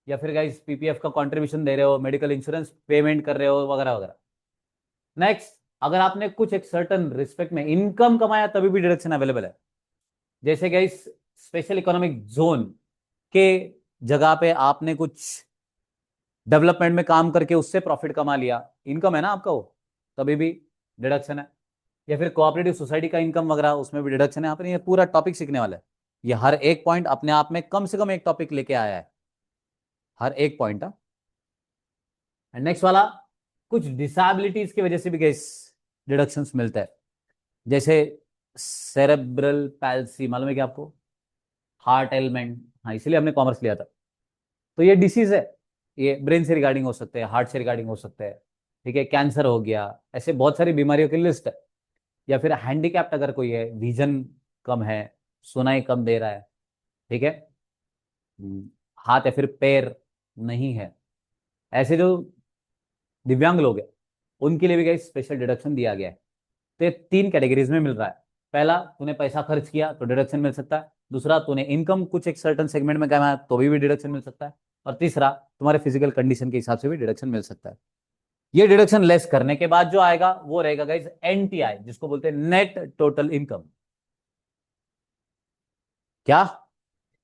या फिर गाइस PPF का कंट्रीब्यूशन दे रहे हो, मेडिकल इंश्योरेंस पेमेंट कर रहे हो, वगैरह वगैरह। नेक्स्ट, अगर आपने कुछ एक सर्टन रिस्पेक्ट में इनकम कमाया, तभी भी डिडक्शन अवेलेबल है। जैसे गाइस स्पेशल इकोनॉमिक जोन के जगह पे आपने कुछ डेवलपमेंट में काम करके उससे प्रॉफिट कमा लिया, इनकम है ना आपका वो, तभी भी डिडक्शन है। या फिर कोऑपरेटिव सोसाइटी का इनकम वगैरह, उसमें भी डिडक्शन है। यहाँ पर ये पूरा टॉपिक सीखने वाला है। ये हर एक पॉइंट अपने आप में कम से कम एक टॉपिक लेके आया है, हर एक पॉइंट। एंड नेक्स्ट वाला, कुछ डिसेबिलिटीज की वजह से भी गैस डिडक्शंस मिलता है। जैसे सेरेब्रल पैल्सी, मालूम है क्या आपको? हार्ट एलिमेंट, हाँ, इसीलिए हमने कॉमर्स लिया था। तो ये डिसीज है, ये ब्रेन से रिगार्डिंग हो सकते हैं, हार्ट से रिगार्डिंग हो सकते हैं। ठीक है, कैंसर हो गया, ऐसे बहुत सारी बीमारियों की लिस्ट है। या फिर हैंडीकैप्ट अगर कोई है, विजन कम है, सुनाई कम दे रहा है, ठीक है, हम्म, हाथ या फिर पैर नहीं है, ऐसे जो दिव्यांग लोग हैं, उनके लिए भी कहीं स्पेशल डिडक्शन दिया गया है। तो ये 3 कैटेगरीज में मिल रहा है। पहला, तूने पैसा खर्च किया तो डिडक्शन मिल सकता है। दूसरा, तूने इनकम कुछ एक सर्टन सेगमेंट में कमाया तो भी डिडक्शन मिल सकता है। और तीसरा, तुम्हारे फिजिकल कंडीशन के हिसाब से भी डिडक्शन मिल सकता है। ये डिडक्शन लेस करने के बाद जो आएगा वो रहेगा गाइस NTI, जिसको बोलते हैं नेट टोटल इनकम। क्या?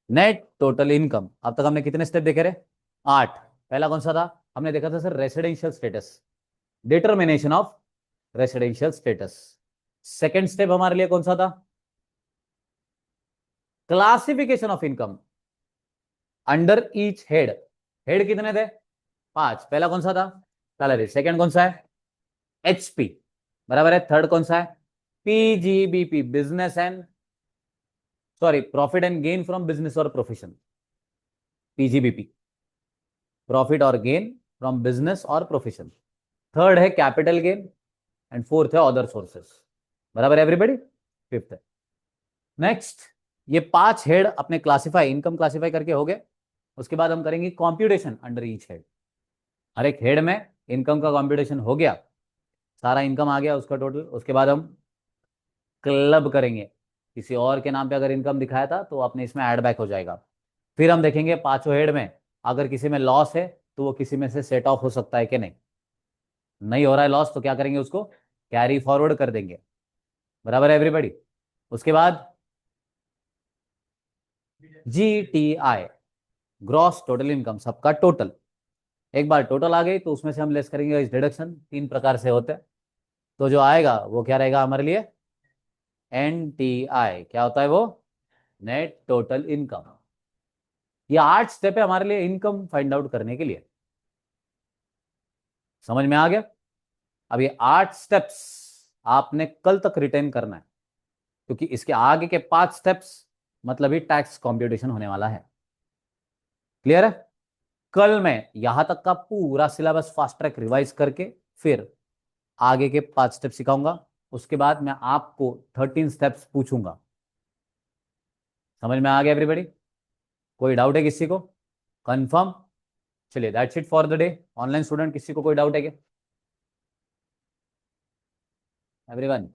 Net total income. अब तक हमने कितने स्टेप देखे रहे? 8। पहला कौन सा था? हमने देखा था sir residential status, determination of residential status. Second step हमारे लिए कौन सा था? Classification of income under each head. Head कितने थे? 5। पहला कौन सा था? सैलरी। सेकंड कौन सा है? HP, बराबर है। थर्ड कौन सा है? PGBP, business and, sorry, profit and gain from business और प्रोफेशन। PGBP, प्रॉफिट और गेन फ्रॉम बिजनेस और प्रोफेशन। थर्ड है कैपिटल गेन, एंड फोर्थ है अदर सोर्सेस। बराबर एवरीबडी? फिफ्थ है। नेक्स्ट, ये 5 हेड अपने क्लासिफाई, इनकम क्लासिफाई करके हो गए। उसके बाद हम करेंगे कॉम्प्यूटेशन अंडर ईच हेड। हर एक हेड में इनकम का कॉम्प्यूटेशन हो गया, सारा इनकम आ गया उसका टोटल। उसके बाद हम क्लब करेंगे, किसी और के नाम पे अगर इनकम दिखाया था तो अपने इसमें ऐड बैक हो जाएगा। फिर हम देखेंगे 5 हेड में अगर किसी में लॉस है तो वो किसी में से सेट ऑफ हो सकता है कि नहीं। नहीं हो रहा है लॉस तो क्या करेंगे? उसको कैरी फॉरवर्ड कर देंगे। बराबर है एवरीबॉडी? उसके बाद GTI, ग्रॉस टोटल इनकम, सबका टोटल। एक बार टोटल आ गई तो उसमें से हम लेस करेंगे इस डिडक्शन, 3 प्रकार से होते हैं। तो जो आएगा वो क्या रहेगा हमारे लिए? NTI। क्या होता है वो? Net total income. ये 8 स्टेप है हमारे लिए इनकम फाइंड आउट करने के लिए। समझ में आ गया? अब ये 8 स्टेप्स आपने कल तक रिटेन करना है, क्योंकि इसके आगे के 5 स्टेप्स मतलब ही टैक्स कॉम्प्यूटेशन होने वाला है। क्लियर है? कल मैं यहां तक का पूरा सिलेबस फास्ट ट्रैक रिवाइज करके फिर आगे के 5 स्टेप सिखाऊंगा। उसके बाद मैं आपको 13 स्टेप्स पूछूंगा। समझ में आ गया एवरीबॉडी? कोई डाउट है किसी को? कंफर्म? चलिए, that's it for the day. Online student किसी को कोई डाउट है क्या? एवरीवन?